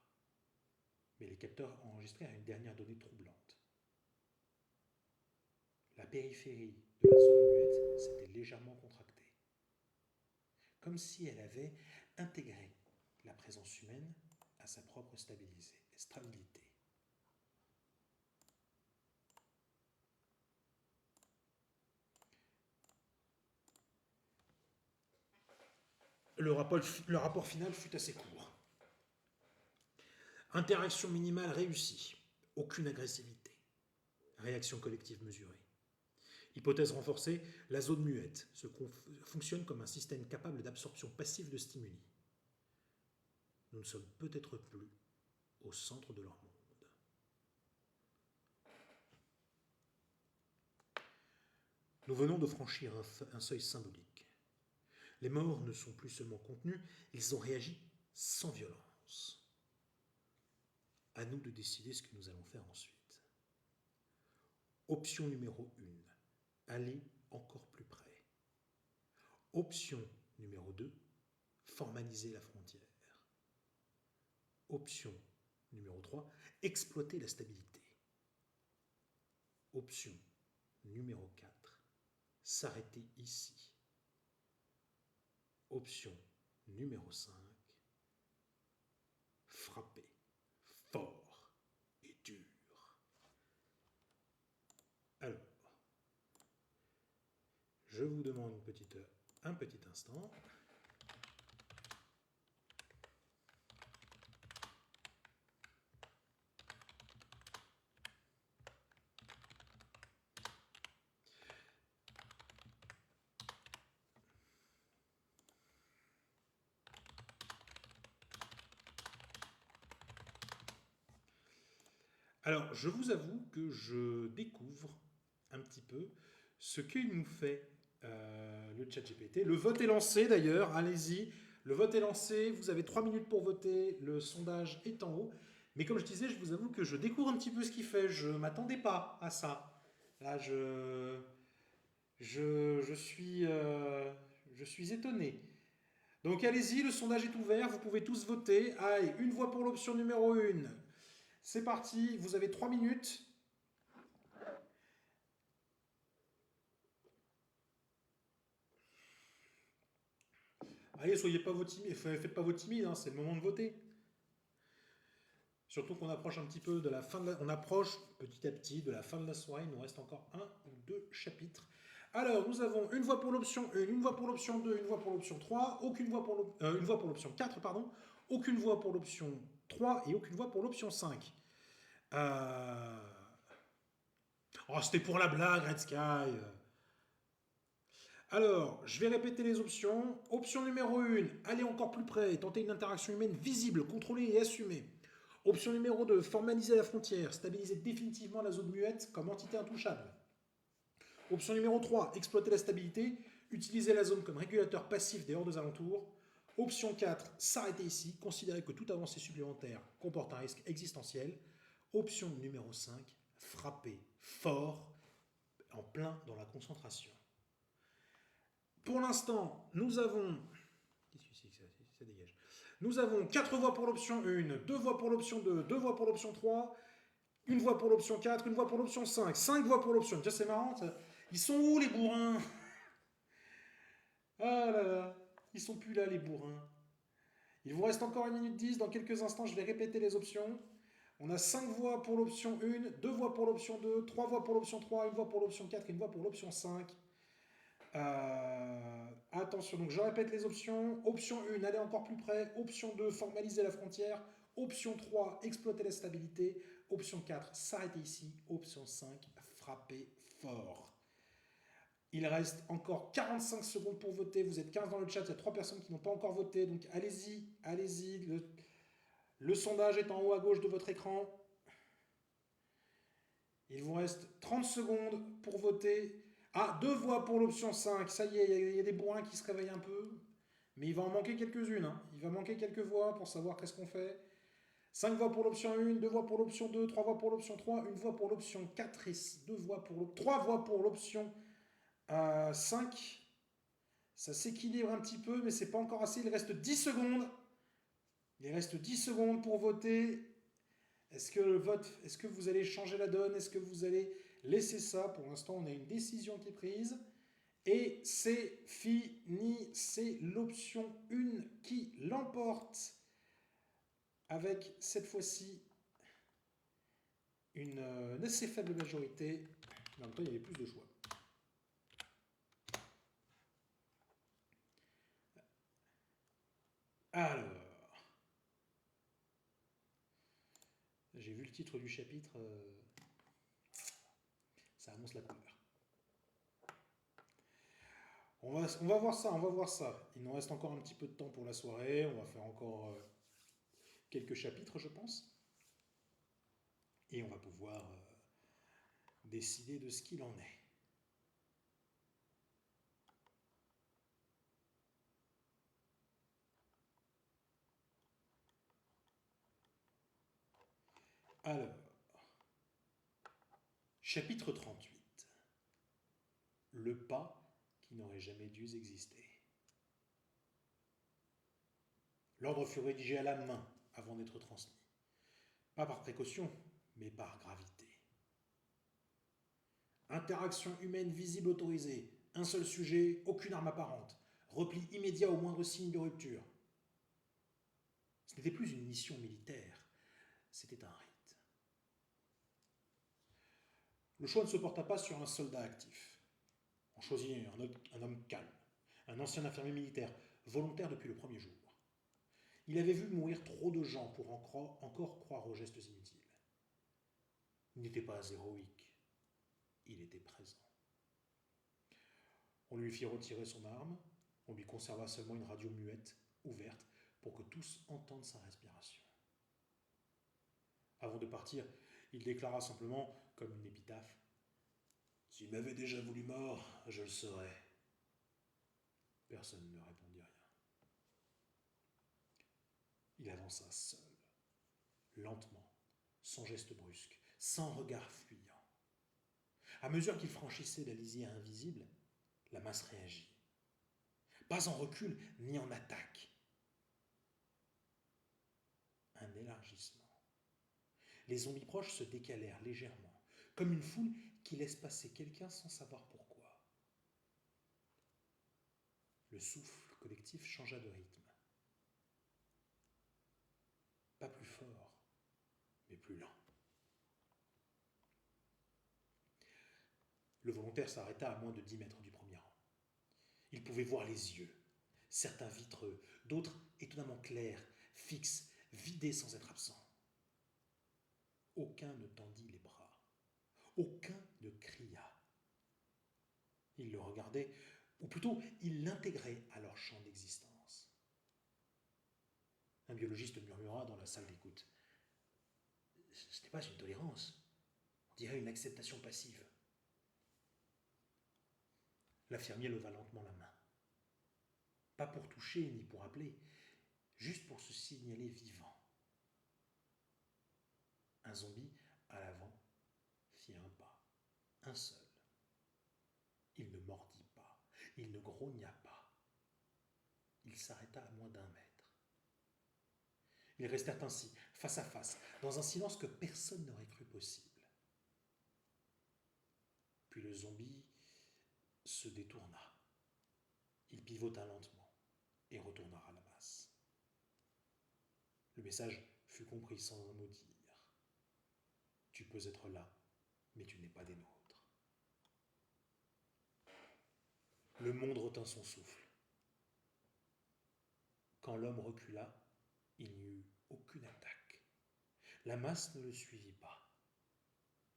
Mais les capteurs enregistrèrent une dernière donnée troublante. La périphérie de la zone muette s'était légèrement contractée, comme si elle avait intégré la présence humaine à sa propre stabilité. Le rapport final fut assez court. Interaction minimale réussie, aucune agressivité. Réaction collective mesurée. Hypothèse renforcée, la zone muette fonctionne comme un système capable d'absorption passive de stimuli. Nous ne sommes peut-être plus au centre de leur monde. Nous venons de franchir un seuil symbolique. Les morts ne sont plus seulement contenus, ils ont réagi sans violence. À nous de décider ce que nous allons faire ensuite. Option numéro 1, aller encore plus près. Option numéro 2, formaliser la frontière. Option numéro 3, exploiter la stabilité. Option numéro 4, s'arrêter ici. Option numéro 5, frapper fort et dur. Alors, je vous demande un petit instant. Alors, je vous avoue que je découvre un petit peu ce qu'il nous fait le ChatGPT. Le vote est lancé d'ailleurs, allez-y. Le vote est lancé, vous avez 3 minutes pour voter, le sondage est en haut. Mais comme je disais, je vous avoue que je découvre un petit peu ce qu'il fait, je ne m'attendais pas à ça. Là, je suis étonné. Donc allez-y, le sondage est ouvert, vous pouvez tous voter. Allez, une voix pour l'option numéro 1. C'est parti, vous avez 3 minutes. Allez, soyez pas vos timides, faites pas vos timides, hein, c'est le moment de voter. Surtout qu'on approche un petit peu de la fin de on approche petit à petit de la fin de la soirée, il nous reste encore 1 ou 2 chapitres. Alors, nous avons une voix pour l'option 1, une voix pour l'option 2, une voix pour l'option 3, une voix pour l'option 4, pardon, aucune voix pour l'option 3 et aucune voix pour l'option 5. Oh, c'était pour la blague, Red Sky. Alors, je vais répéter les options. Option numéro 1, aller encore plus près et tenter une interaction humaine visible, contrôlée et assumée. Option numéro 2, formaliser la frontière, stabiliser définitivement la zone muette comme entité intouchable. Option numéro 3, exploiter la stabilité, utiliser la zone comme régulateur passif des hordes alentours. Option 4, s'arrêter ici, considérer que toute avancée supplémentaire comporte un risque existentiel. Option numéro 5, frapper fort, en plein dans la concentration. Pour l'instant, nous avons... Ça dégage. Nous avons 4 voix pour l'option 1, 2 voix pour l'option 2, 2 voix pour l'option 3, une voix pour l'option 4, une voix pour l'option 5, 5 voix pour l'option... Tiens, c'est marrant, ça. Ils sont où les bourrins? Ah là là, ils sont plus là les bourrins. Il vous reste encore 1 minute 10, dans quelques instants je vais répéter les options. On a 5 voix pour l'option 1, 2 voix pour l'option 2, 3 voix pour l'option 3, une voix pour l'option 4 et une voix pour l'option 5. Attention, donc je répète les options. Option 1, aller encore plus près. Option 2, formaliser la frontière. Option 3, exploiter la stabilité. Option 4, s'arrêter ici. Option 5, frapper fort. Il reste encore 45 secondes pour voter. Vous êtes 15 dans le chat, il y a 3 personnes qui n'ont pas encore voté. Donc allez-y, allez-y. Le sondage est en haut à gauche de votre écran. Il vous reste 30 secondes pour voter. Ah, 2 voix pour l'option 5. Ça y est, il y a des bourrins qui se réveillent un peu. Mais il va en manquer quelques-unes. Hein. Il va manquer quelques voix pour savoir qu'est-ce qu'on fait. 5 voix pour l'option 1, 2 voix pour l'option 2, 3 voix pour l'option 3, 1 voix pour l'option 4 et 3 voix pour l'option 5. Ça s'équilibre un petit peu, mais c'est pas encore assez. Il reste 10 secondes. Il reste 10 secondes pour voter. Est-ce que vous allez changer la donne? Est-ce que vous allez laisser ça? Pour l'instant, on a une décision qui est prise. Et c'est fini. C'est l'option 1 qui l'emporte. Avec cette fois-ci une assez faible majorité. Mais en même temps, il y avait plus de choix. Alors, j'ai vu le titre du chapitre, ça annonce la couleur. On va voir ça, on va voir ça. Il nous reste encore un petit peu de temps pour la soirée, on va faire encore quelques chapitres, je pense. Et on va pouvoir décider de ce qu'il en est. Alors, chapitre 38. Le pas qui n'aurait jamais dû exister. L'ordre fut rédigé à la main avant d'être transmis. Pas par précaution, mais par gravité. Interaction humaine visible autorisée. Un seul sujet, aucune arme apparente. Repli immédiat au moindre signe de rupture. Ce n'était plus une mission militaire, c'était un rite. Le choix ne se porta pas sur un soldat actif. On choisit un homme calme, un ancien infirmier militaire, volontaire depuis le premier jour. Il avait vu mourir trop de gens pour encore croire aux gestes inutiles. Il n'était pas héroïque, il était présent. On lui fit retirer son arme, on lui conserva seulement une radio muette, ouverte, pour que tous entendent sa respiration. Avant de partir, il déclara simplement, comme une épitaphe, « S'il m'avait déjà voulu mort, je le saurais. » Personne ne répondit rien. Il avança seul, lentement, sans geste brusque, sans regard fuyant. À mesure qu'il franchissait la lisière invisible, la masse réagit. Pas en recul, ni en attaque. Un élargissement. Les zombies proches se décalèrent légèrement, comme une foule qui laisse passer quelqu'un sans savoir pourquoi. Le souffle collectif changea de rythme. Pas plus fort, mais plus lent. Le volontaire s'arrêta à moins de 10 mètres du premier rang. Il pouvait voir les yeux, certains vitreux, d'autres étonnamment clairs, fixes, vidés sans être absents. Aucun ne tendit les bras. Aucun ne cria. Ils le regardaient, ou plutôt, ils l'intégraient à leur champ d'existence. Un biologiste murmura dans la salle d'écoute. Ce n'est pas une tolérance, on dirait une acceptation passive. L'infirmier leva lentement la main. Pas pour toucher ni pour appeler, juste pour se signaler vivant. Un zombie, à l'avant, fit un pas, un seul. Il ne mordit pas, il ne grogna pas. Il s'arrêta à moins d'1 mètre. Ils restèrent ainsi, face à face, dans un silence que personne n'aurait cru possible. Puis le zombie se détourna. Il pivota lentement et retourna à la masse. Le message fut compris sans un mot dire. Tu peux être là, mais tu n'es pas des nôtres. Le monde retint son souffle. Quand l'homme recula, il n'y eut aucune attaque. La masse ne le suivit pas.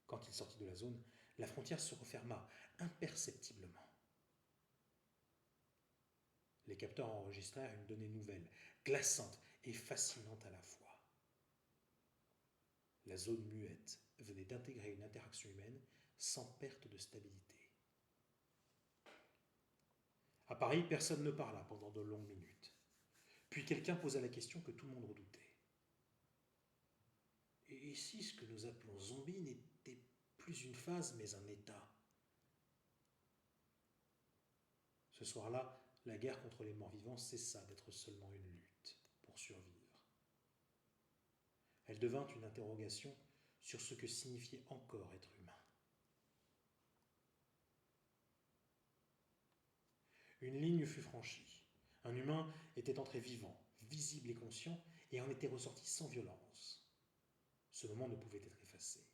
Quand il sortit de la zone, la frontière se referma imperceptiblement. Les capteurs enregistrèrent une donnée nouvelle, glaçante et fascinante à la fois. La zone muette venait d'intégrer une interaction humaine sans perte de stabilité. À Paris, personne ne parla pendant de longues minutes. Puis quelqu'un posa la question que tout le monde redoutait. Et si ce que nous appelons zombie n'était plus une phase, mais un état? Ce soir-là, la guerre contre les morts-vivants cessa d'être seulement une lutte pour survivre. Elle devint une interrogation sur ce que signifiait encore être humain. Une ligne fut franchie. Un humain était entré vivant, visible et conscient, et en était ressorti sans violence. Ce moment ne pouvait être effacé.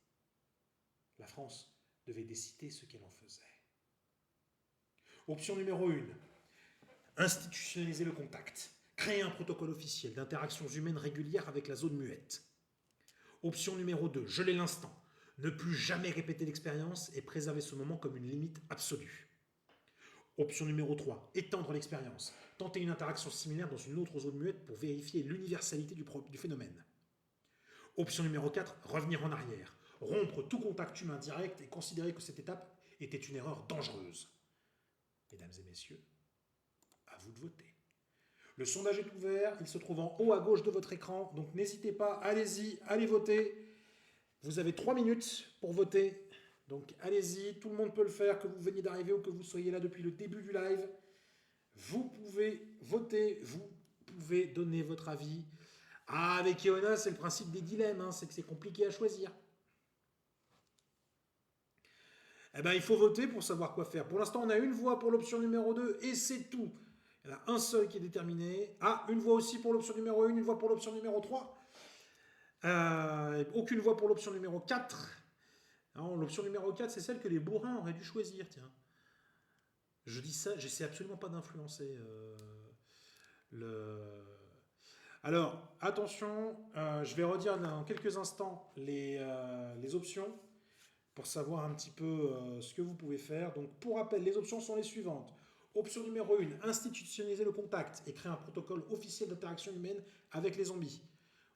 La France devait décider ce qu'elle en faisait. Option numéro 1. Institutionnaliser le contact. Créer un protocole officiel d'interactions humaines régulières avec la zone muette. Option numéro 2. Geler l'instant. Ne plus jamais répéter l'expérience et préserver ce moment comme une limite absolue. Option numéro 3. Étendre l'expérience. Tenter une interaction similaire dans une autre zone muette pour vérifier l'universalité du phénomène. Option numéro 4. Revenir en arrière. Rompre tout contact humain direct et considérer que cette étape était une erreur dangereuse. Mesdames et messieurs, à vous de voter. Le sondage est ouvert, il se trouve en haut à gauche de votre écran, donc n'hésitez pas, allez-y, allez voter. Vous avez 3 minutes pour voter. Donc allez-y, tout le monde peut le faire, que vous veniez d'arriver ou que vous soyez là depuis le début du live. Vous pouvez voter, vous pouvez donner votre avis. Ah, avec Iona, c'est le principe des dilemmes, hein, c'est que c'est compliqué à choisir. Eh bien, il faut voter pour savoir quoi faire. Pour l'instant, on a une voix pour l'option numéro 2 et c'est tout. Il y en a un seul qui est déterminé. Ah, une voix aussi pour l'option numéro 1, une voix pour l'option numéro 3. Aucune voix pour l'option numéro 4. L'option numéro 4, c'est celle que les bourrins auraient dû choisir, tiens. Je dis ça, j'essaie absolument pas d'influencer le... Alors, attention, je vais redire dans quelques instants les options pour savoir un petit peu ce que vous pouvez faire. Donc, pour rappel, les options sont les suivantes. Option numéro 1, institutionnaliser le contact et créer un protocole officiel d'interaction humaine avec les zombies.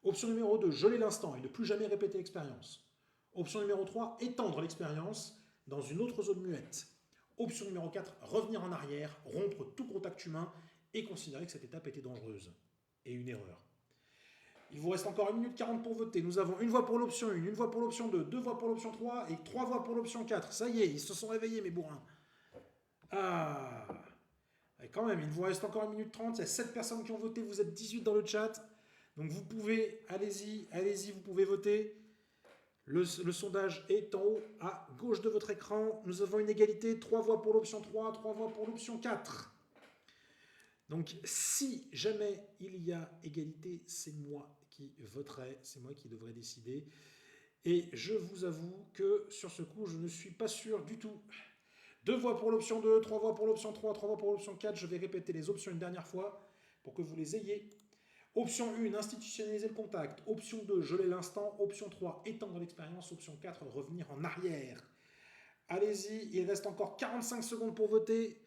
Option numéro 2, geler l'instant et ne plus jamais répéter l'expérience. Option numéro 3, étendre l'expérience dans une autre zone muette. Option numéro 4, revenir en arrière, rompre tout contact humain et considérer que cette étape était dangereuse et une erreur. Il vous reste encore 1 minute 40 pour voter. Nous avons une voix pour l'option 1, une voix pour l'option 2, 2 voix pour l'option 3 et 3 voix pour l'option 4. Ça y est, ils se sont réveillés, mes bourrins. Ah, et quand même, il vous reste encore 1 minute 30. Il y a 7 personnes qui ont voté, vous êtes 18 dans le chat. Donc vous pouvez, allez-y, vous pouvez voter. Le sondage est en haut à gauche de votre écran. Nous avons une égalité, 3 voix pour l'option 3, 3 voix pour l'option 4. Donc si jamais il y a égalité, c'est moi qui voterai, c'est moi qui devrais décider. Et je vous avoue que sur ce coup, je ne suis pas sûr du tout. 2 voix pour l'option 2, 3 voix pour l'option 3, 3 voix pour l'option 4. Je vais répéter les options une dernière fois pour que vous les ayez. Option 1, institutionnaliser le contact. Option 2, geler l'instant. Option 3, étendre l'expérience. Option 4, revenir en arrière. Allez-y, il reste encore 45 secondes pour voter.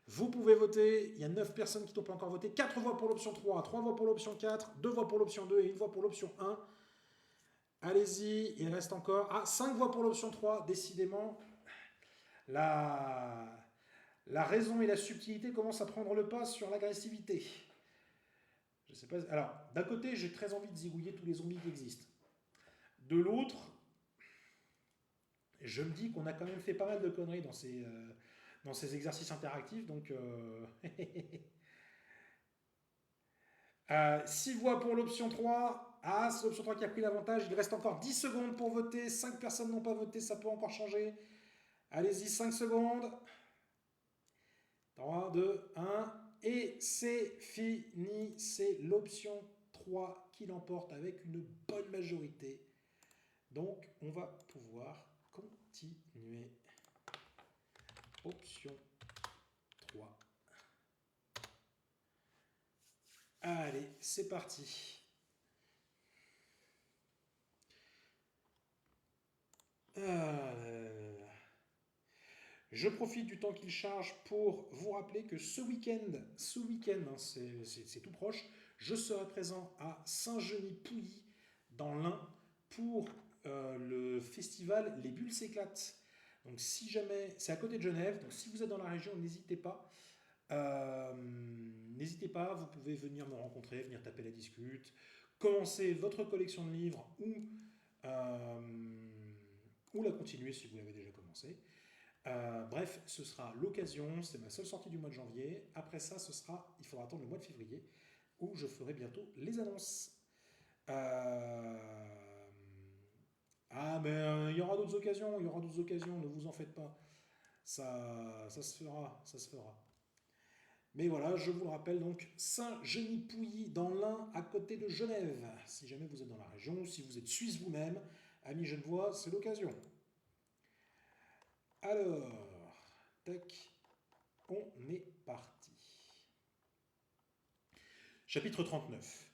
Vous pouvez voter. Il y a 9 personnes qui n'ont pas encore voté. 4 voix pour l'option 3, 3 voix pour l'option 4, 2 voix pour l'option 2 et 1 voix pour l'option 1. Allez-y, il reste encore 5 voix pour l'option 3. Décidément, la raison et la subtilité commencent à prendre le pas sur l'agressivité. Je sais pas. Alors, d'un côté, j'ai très envie de zigouiller tous les zombies qui existent. De l'autre, je me dis qu'on a quand même fait pas mal de conneries dans ces exercices interactifs, donc 6 voix pour l'option 3. Ah, c'est l'option 3 qui a pris l'avantage. Il reste encore 10 secondes pour voter. 5 personnes n'ont pas voté, ça peut encore changer. Allez-y, 5 secondes. 3, 2, 1. Et c'est fini. C'est l'option 3 qui l'emporte avec une bonne majorité. Donc, on va pouvoir continuer. Option 3. Allez, c'est parti. Je profite du temps qu'il charge pour vous rappeler que ce week-end, hein, c'est tout proche, je serai présent à Saint-Genis-Pouilly, dans l'Ain, pour le festival Les Bulles s'éclatent. Donc si jamais, c'est à côté de Genève, donc si vous êtes dans la région, n'hésitez pas. Vous pouvez venir me rencontrer, venir taper la discute, commencer votre collection de livres ou la continuer si vous l'avez déjà commencé. Bref, ce sera l'occasion, c'est ma seule sortie du mois de janvier. Après ça, il faudra attendre le mois de février où je ferai bientôt les annonces. Mais il y aura d'autres occasions, ne vous en faites pas. Ça se fera. Mais voilà, je vous le rappelle donc, Saint-Genis-Pouilly dans l'Ain, à côté de Genève. Si jamais vous êtes dans la région, si vous êtes suisse vous-même, amis genevois, c'est l'occasion. Alors, tac, on est parti. Chapitre 39.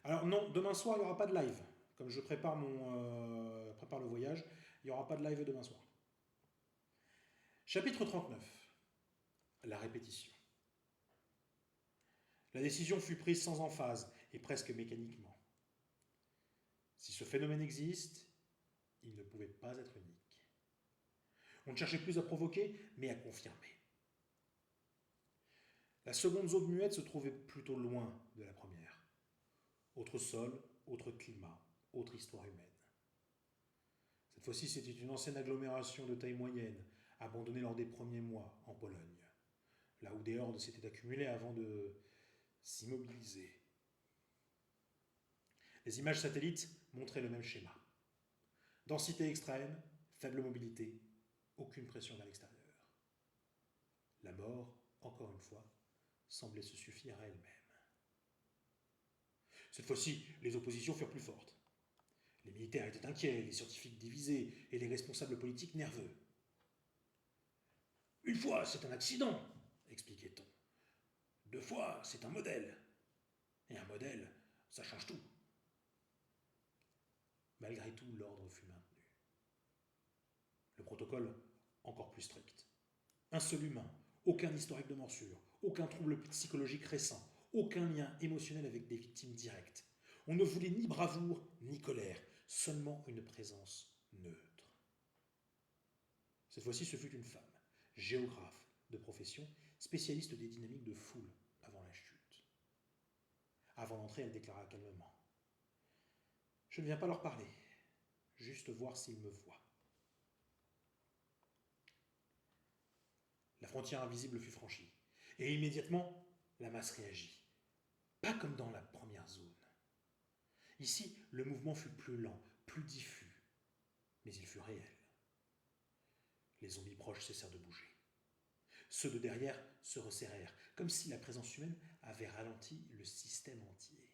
Alors non, demain soir, il n'y aura pas de live. Comme je prépare le voyage, il n'y aura pas de live demain soir. Chapitre 39. La répétition. La décision fut prise sans emphase et presque mécaniquement. Si ce phénomène existe, il ne pouvait pas être unique. On ne cherchait plus à provoquer, mais à confirmer. La seconde zone muette se trouvait plutôt loin de la première. Autre sol, autre climat, autre histoire humaine. fois-ci, c'était une ancienne agglomération de taille moyenne, abandonnée lors des premiers mois en Pologne, là où des hordes s'étaient accumulées avant de s'immobiliser. Les images satellites montraient le même schéma. Densité extrême, faible mobilité, aucune pression vers l'extérieur. La mort, encore une fois, semblait se suffire à elle-même. Cette fois-ci, les oppositions furent plus fortes. Les militaires étaient inquiets, les scientifiques divisés et les responsables politiques nerveux. Une fois, c'est un accident, expliquait-on. Deux fois, c'est un modèle. Et un modèle, ça change tout. Malgré tout, l'ordre fut maintenu. Le protocole, encore plus strict. Un seul humain, aucun historique de morsure, aucun trouble psychologique récent, aucun lien émotionnel avec des victimes directes. On ne voulait ni bravoure, ni colère, seulement une présence neutre. Cette fois-ci, ce fut une femme, géographe de profession, spécialiste des dynamiques de foule avant la chute. Avant d'entrer, elle déclara calmement : « Je ne viens pas leur parler, juste voir s'ils me voient. » La frontière invisible fut franchie, et immédiatement, la masse réagit. Pas comme dans la première zone. Ici, le mouvement fut plus lent, plus diffus, mais il fut réel. Les zombies proches cessèrent de bouger. Ceux de derrière se resserrèrent, comme si la présence humaine avait ralenti le système entier.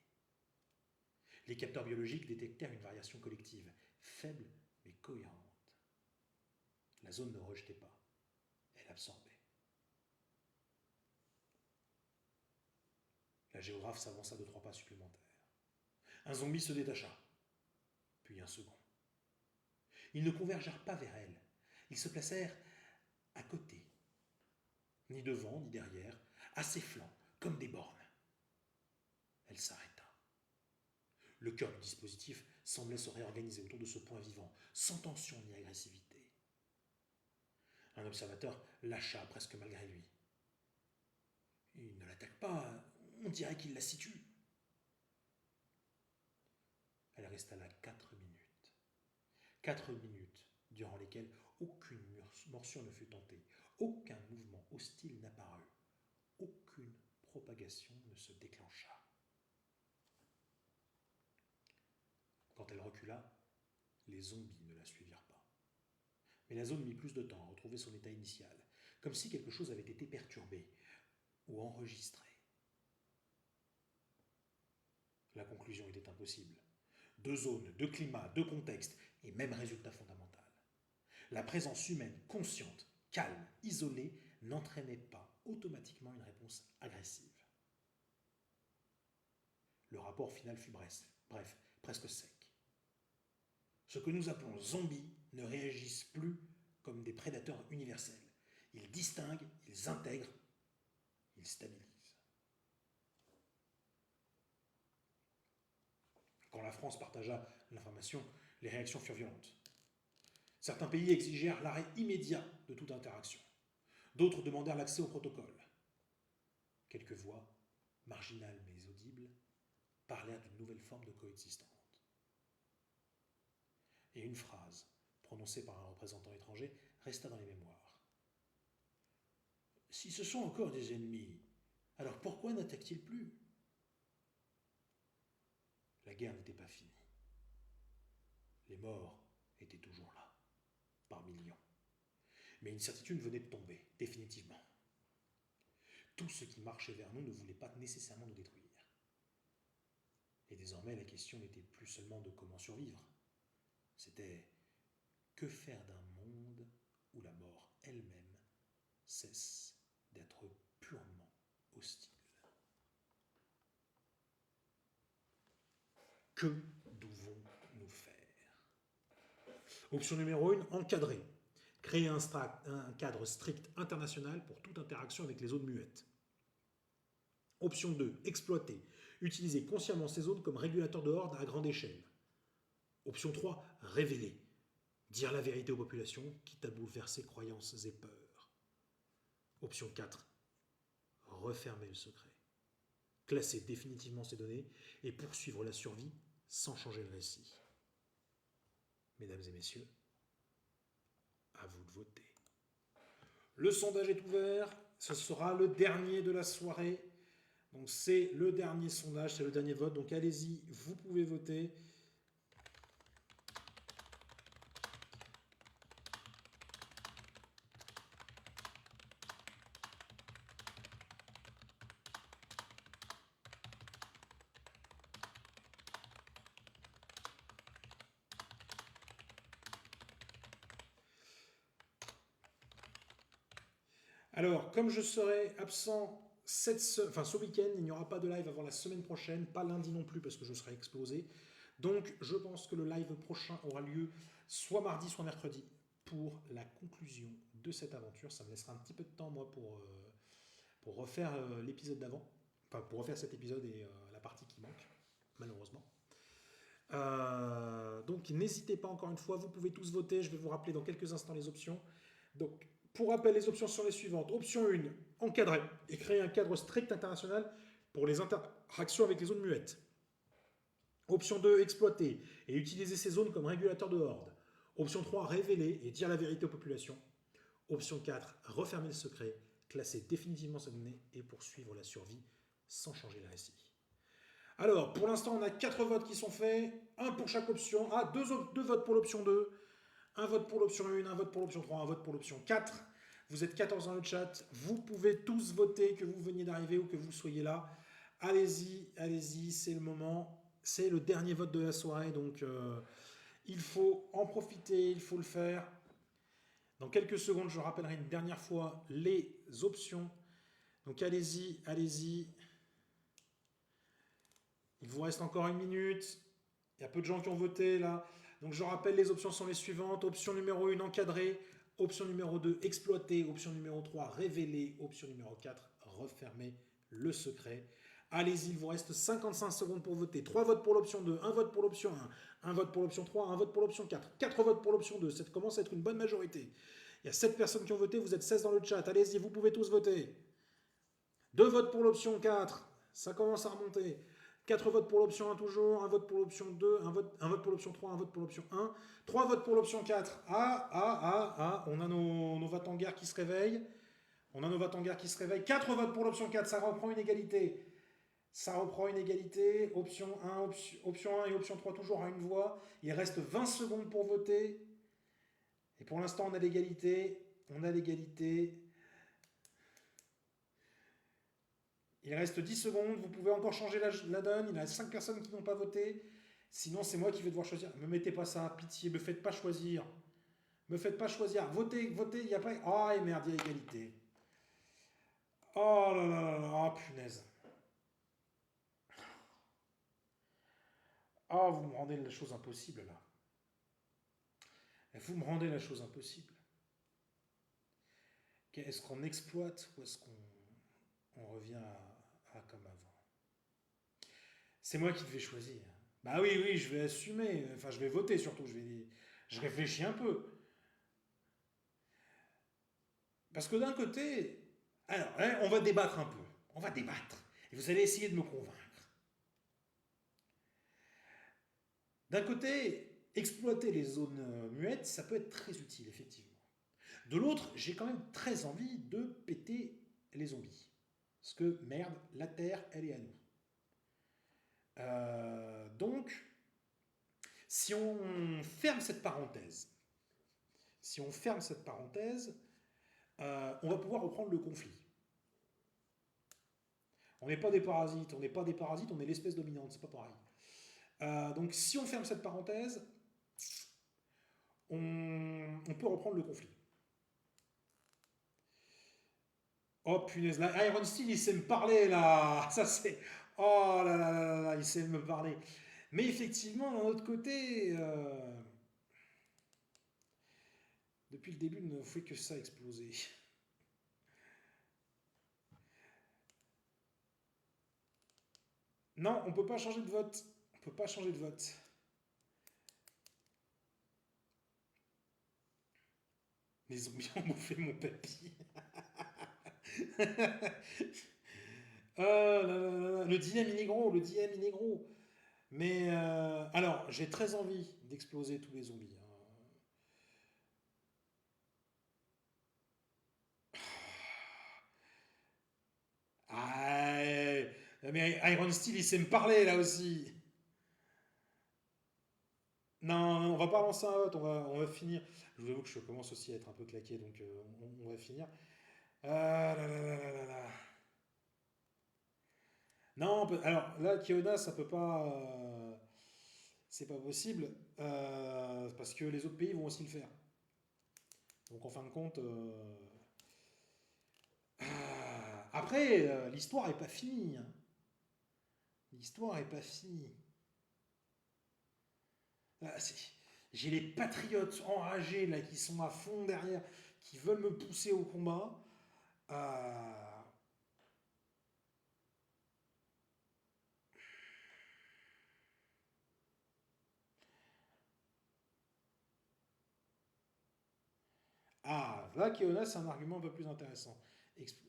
Les capteurs biologiques détectèrent une variation collective, faible mais cohérente. La zone ne rejetait pas, elle absorbait. La géographe s'avança de 3 pas supplémentaires. Un zombie se détacha, puis un second. Ils ne convergèrent pas vers elle, ils se placèrent à côté, ni devant ni derrière, à ses flancs, comme des bornes. Elle s'arrêta. Le cœur du dispositif semblait se réorganiser autour de ce point vivant, sans tension ni agressivité. Un observateur lâcha presque malgré lui. Il ne l'attaque pas, on dirait qu'il la situe. Elle resta là 4 minutes. 4 minutes durant lesquelles aucune morsure ne fut tentée, aucun mouvement hostile n'apparut, aucune propagation ne se déclencha. Quand elle recula, les zombies ne la suivirent pas. Mais la zone mit plus de temps à retrouver son état initial, comme si quelque chose avait été perturbé ou enregistré. La conclusion était impossible. 2 zones, 2 climats, 2 contextes, et même résultat fondamental. La présence humaine consciente, calme, isolée, n'entraînait pas automatiquement une réponse agressive. Le rapport final fut bref, presque sec. Ce que nous appelons zombies ne réagissent plus comme des prédateurs universels. Ils distinguent, ils intègrent, ils stabilisent. Quand la France partagea l'information, les réactions furent violentes. Certains pays exigèrent l'arrêt immédiat de toute interaction. D'autres demandèrent l'accès au protocole. Quelques voix, marginales mais audibles, parlèrent d'une nouvelle forme de coexistence. Et une phrase, prononcée par un représentant étranger, resta dans les mémoires. « Si ce sont encore des ennemis, alors pourquoi n'attaquent-ils plus ?» La guerre n'était pas finie. Les morts étaient toujours là, par millions. Mais une certitude venait de tomber, définitivement. Tout ce qui marchait vers nous ne voulait pas nécessairement nous détruire. Et désormais, la question n'était plus seulement de comment survivre. C'était que faire d'un monde où la mort elle-même cesse d'être purement hostile. Que devons-nous faire ? Option numéro 1, encadrer. Créer un cadre strict international pour toute interaction avec les zones muettes. Option 2, exploiter. Utiliser consciemment ces zones comme régulateurs de horde à grande échelle. Option 3, révéler. Dire la vérité aux populations, quitte à bouleverser croyances et peurs. Option 4, refermer le secret. Classer définitivement ces données et poursuivre la survie sans changer le récit. Mesdames et messieurs, à vous de voter. Le sondage est ouvert. Ce sera le dernier de la soirée. Donc c'est le dernier sondage, c'est le dernier vote. Donc allez-y, vous pouvez voter. Alors, comme je serai absent ce week-end, il n'y aura pas de live avant la semaine prochaine, pas lundi non plus parce que je serai explosé. Donc, je pense que le live prochain aura lieu soit mardi, soit mercredi pour la conclusion de cette aventure. Ça me laissera un petit peu de temps, moi, pour refaire l'épisode d'avant. Enfin, pour refaire cet épisode et la partie qui manque, malheureusement. Donc, n'hésitez pas encore une fois, vous pouvez tous voter. Je vais vous rappeler dans quelques instants les options. Donc, pour rappel, les options sont les suivantes. Option 1, encadrer et créer un cadre strict international pour les interactions avec les zones muettes. Option 2, exploiter et utiliser ces zones comme régulateur de horde. Option 3, révéler et dire la vérité aux populations. Option 4, refermer le secret, classer définitivement sa donnée et poursuivre la survie sans changer le récit. Alors, pour l'instant, on a 4 votes qui sont faits, un pour chaque option. Ah, 2 votes pour l'option 2, un vote pour l'option 1, un vote pour l'option 3, un vote pour l'option 4. Vous êtes 14 dans le chat, vous pouvez tous voter, que vous veniez d'arriver ou que vous soyez là. Allez-y, allez-y, c'est le moment. C'est le dernier vote de la soirée, donc il faut en profiter, il faut le faire. Dans quelques secondes, je rappellerai une dernière fois les options. Donc allez-y, allez-y. Il vous reste encore 1 minute. Il y a peu de gens qui ont voté là. Donc je rappelle, les options sont les suivantes. Option numéro 1, encadrer. Option numéro 2, exploiter. Option numéro 3, révéler. Option numéro 4, refermer le secret. Allez-y, il vous reste 55 secondes pour voter. 3 votes pour l'option 2, 1 vote pour l'option 1, 1 vote pour l'option 3, 1 vote pour l'option 4. 4 votes pour l'option 2, ça commence à être une bonne majorité. Il y a 7 personnes qui ont voté, vous êtes 16 dans le chat. Allez-y, vous pouvez tous voter. 2 votes pour l'option 4, ça commence à remonter. 4 votes pour l'option 1 toujours, 1 vote pour l'option 2, 1 vote pour l'option 3, 1 vote pour l'option 1, 3 votes pour l'option 4. On a nos Vatanguers qui se réveillent. On a nos Vatanguers qui se réveillent. 4 votes pour l'option 4, ça reprend une égalité. Ça reprend une égalité. Option 1, option 1 et option 3 toujours à une voix. Il reste 20 secondes pour voter. Et pour l'instant, on a l'égalité. On a l'égalité. Il reste 10 secondes, vous pouvez encore changer la donne. Il y a 5 personnes qui n'ont pas voté. Sinon, c'est moi qui vais devoir choisir. Ne me mettez pas ça, pitié, me faites pas choisir. Me faites pas choisir. Votez, votez, il n'y a pas. Oh, et merde, il y a égalité. Oh là là là là, oh, punaise. Oh, vous me rendez la chose impossible là. Vous me rendez la chose impossible. Est-ce qu'on exploite ou est-ce qu'on revient à comme avant? C'est moi qui devais choisir. Bah oui, oui, je vais assumer. Enfin, je vais voter surtout. Je réfléchis un peu. Parce que d'un côté, alors, hein, on va débattre un peu. On va débattre. Et vous allez essayer de me convaincre. D'un côté, exploiter les zones muettes, ça peut être très utile, effectivement. De l'autre, j'ai quand même très envie de péter les zombies. Parce que, merde, la Terre, elle est à nous. Donc, si on ferme cette parenthèse, on va pouvoir reprendre le conflit. On n'est pas des parasites, on est l'espèce dominante, c'est pas pareil. Donc si on ferme cette parenthèse, on peut reprendre le conflit. Oh punaise, là, Iron Steel, il sait me parler là. Ça c'est. Oh là là là là, il sait me parler. Mais effectivement, d'un autre côté, depuis le début, il ne fait que ça exploser. Non, on peut pas changer de vote. On peut pas changer de vote. Les zombies ont bouffé mon papy. Là, là, là, là. Le dilemme inégro, le dilemme inégro. Mais alors, j'ai très envie d'exploser tous les zombies, hein. Mais Iron Steel, il sait me parler là aussi. Non, non, on va pas lancer un vote, on va finir. Je vous avoue que je commence aussi à être un peu claqué, donc on va finir. Ah là là là là là là. Non, alors là, Kiona, ça peut pas. C'est pas possible, parce que les autres pays vont aussi le faire. Donc en fin de compte. Après, l'histoire est pas finie, hein. L'histoire est pas finie. Ah, j'ai les patriotes enragés là qui sont à fond derrière, qui veulent me pousser au combat. Euh, Ah, là, Keona, c'est un argument un peu plus intéressant. Expl-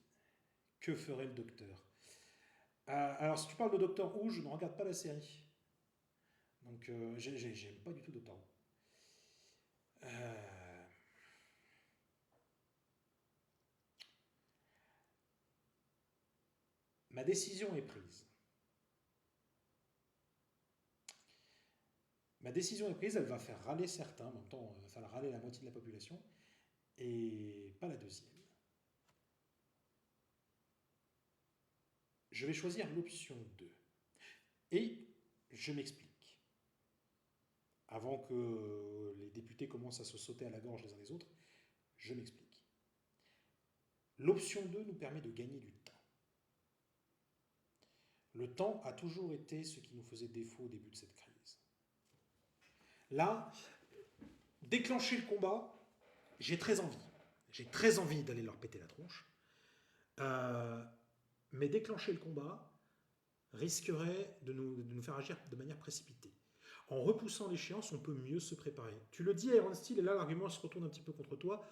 que ferait le docteur? Alors, si tu parles de Docteur Who, je ne regarde pas la série. Donc, j'aime pas du tout Docteur Who. Euh, Ma décision est prise. Ma décision est prise, elle va faire râler certains, en même temps, elle va faire râler la moitié de la population, et pas la deuxième. Je vais choisir l'option 2. Et je m'explique. Avant que les députés commencent à se sauter à la gorge les uns les autres, je m'explique. L'option 2 nous permet de gagner du temps. Le temps a toujours été ce qui nous faisait défaut au début de cette crise. Là, déclencher le combat, j'ai très envie. J'ai très envie d'aller leur péter la tronche. Euh, mais déclencher le combat risquerait de nous faire agir de manière précipitée. En repoussant l'échéance, on peut mieux se préparer. Tu le dis, Iron Steel, et là l'argument se retourne un petit peu contre toi.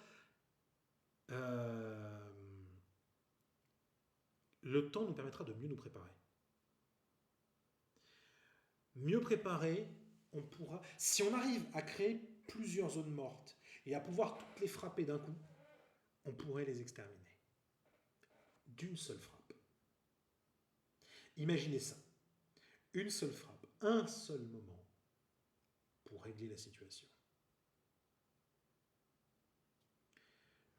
Euh, le temps nous permettra de mieux nous préparer. Mieux préparé, on pourra. Si on arrive à créer plusieurs zones mortes et à pouvoir toutes les frapper d'un coup, on pourrait les exterminer. D'une seule frappe. Imaginez ça. Une seule frappe, un seul moment pour régler la situation.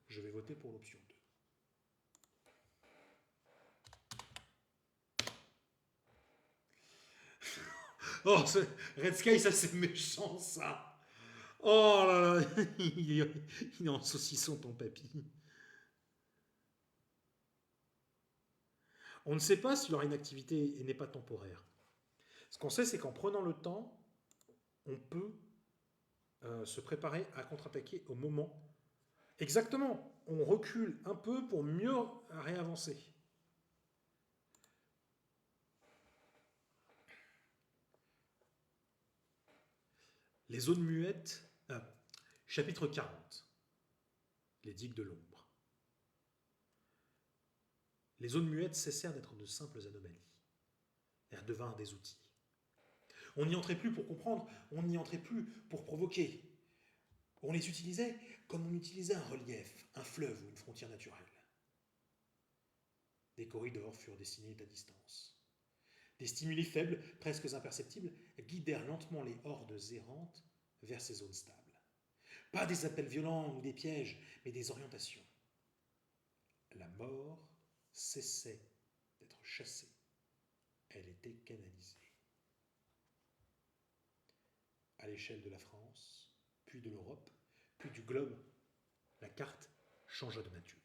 Je vais voter pour l'option 2. Oh, Red Sky, ça c'est méchant ça. Oh là là, il est en saucisson ton papy. On ne sait pas si leur inactivité n'est pas temporaire. Ce qu'on sait, c'est qu'en prenant le temps, on peut se préparer à contre-attaquer au moment. Exactement, on recule un peu pour mieux réavancer. Les zones muettes, chapitre 40, les digues de l'ombre. Les zones muettes cessèrent d'être de simples anomalies. Elles devinrent des outils. On n'y entrait plus pour comprendre, on n'y entrait plus pour provoquer. On les utilisait comme on utilisait un relief, un fleuve ou une frontière naturelle. Des corridors furent dessinés à distance. Des stimuli faibles, presque imperceptibles, guidèrent lentement les hordes errantes vers ces zones stables. Pas des appels violents ou des pièges, mais des orientations. La mort cessait d'être chassée. Elle était canalisée. À l'échelle de la France, puis de l'Europe, puis du globe, la carte changea de nature.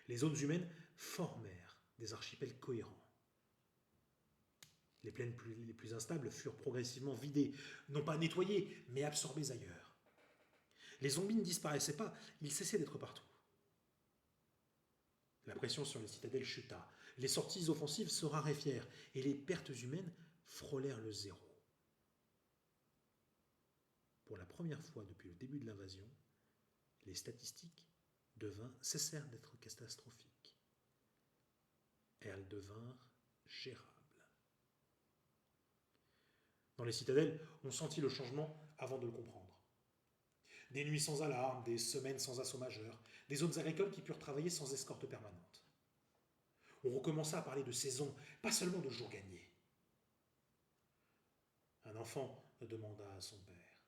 Les zones humaines formèrent des archipels cohérents. Les plaines les plus instables furent progressivement vidées, non pas nettoyées, mais absorbées ailleurs. Les zombies ne disparaissaient pas, ils cessaient d'être partout. La pression sur les citadelles chuta, les sorties offensives se raréfièrent et les pertes humaines frôlèrent le zéro. Pour la première fois depuis le début de l'invasion, les statistiques cessèrent d'être catastrophiques. Elles devinrent gérables. Dans les citadelles, on sentit le changement avant de le comprendre. Des nuits sans alarme, des semaines sans assaut majeur, des zones agricoles qui purent travailler sans escorte permanente. On recommença à parler de saison, pas seulement de jours gagnés. Un enfant demanda à son père: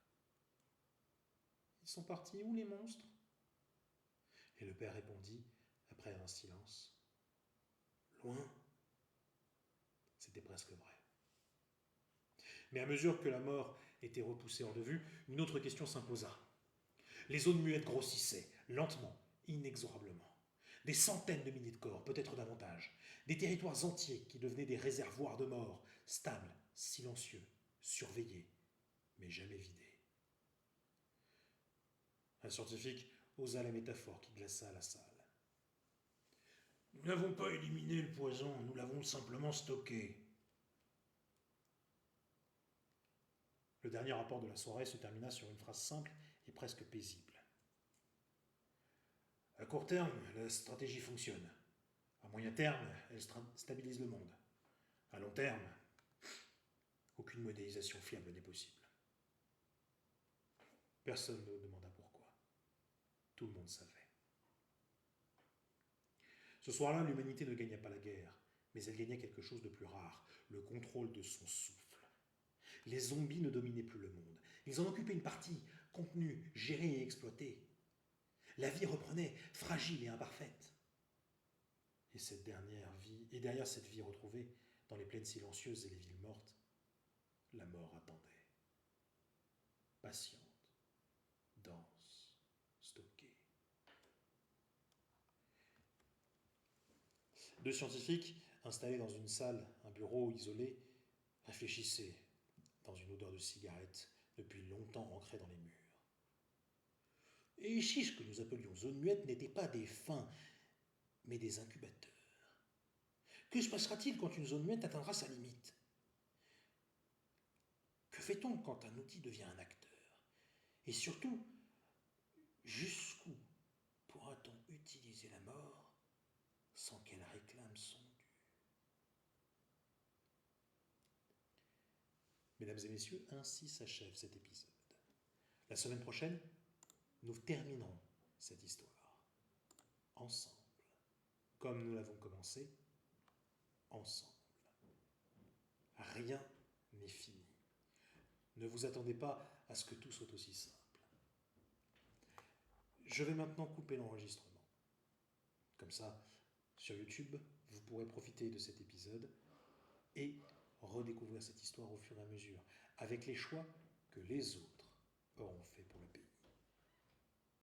Ils sont partis où les monstres? Et le père répondit, après un silence: Loin. C'était presque vrai. Mais à mesure que la mort était repoussée hors de vue, une autre question s'imposa. Les zones muettes grossissaient, lentement, inexorablement. Des centaines de milliers de corps, peut-être davantage. Des territoires entiers qui devenaient des réservoirs de morts, stables, silencieux, surveillés, mais jamais vidés. Un scientifique osa la métaphore qui glaça la salle. Nous n'avons pas éliminé le poison, nous l'avons simplement stocké. Le dernier rapport de la soirée se termina sur une phrase simple et presque paisible. À court terme, la stratégie fonctionne. À moyen terme, elle stabilise le monde. À long terme, aucune modélisation fiable n'est possible. Personne ne demanda pourquoi. Tout le monde savait. Ce soir-là, l'humanité ne gagna pas la guerre, mais elle gagna quelque chose de plus rare, le contrôle de son souffle. Les zombies ne dominaient plus le monde. Ils en occupaient une partie, contenue, gérée et exploitée. La vie reprenait, fragile et imparfaite. Et derrière cette vie retrouvée, dans les plaines silencieuses et les villes mortes, la mort attendait. Patiente, dense, stockée. Deux scientifiques, installés dans une salle, un bureau isolé, réfléchissaient dans une odeur de cigarette depuis longtemps ancrée dans les murs. Et ici, ce que nous appelions zone muette n'étaient pas des fins, mais des incubateurs. Que se passera-t-il quand une zone muette atteindra sa limite? Que fait-on quand un outil devient un acteur? Et surtout, jusqu'où pourra-t-on utiliser la mort sans qu'elle réclame son dû? Mesdames et messieurs, ainsi s'achève cet épisode. La semaine prochaine, nous terminerons cette histoire ensemble, comme nous l'avons commencé, ensemble. Rien n'est fini. Ne vous attendez pas à ce que tout soit aussi simple. Je vais maintenant couper l'enregistrement. Comme ça, sur YouTube, vous pourrez profiter de cet épisode et redécouvrir cette histoire au fur et à mesure, avec les choix que les autres auront fait pour le pays.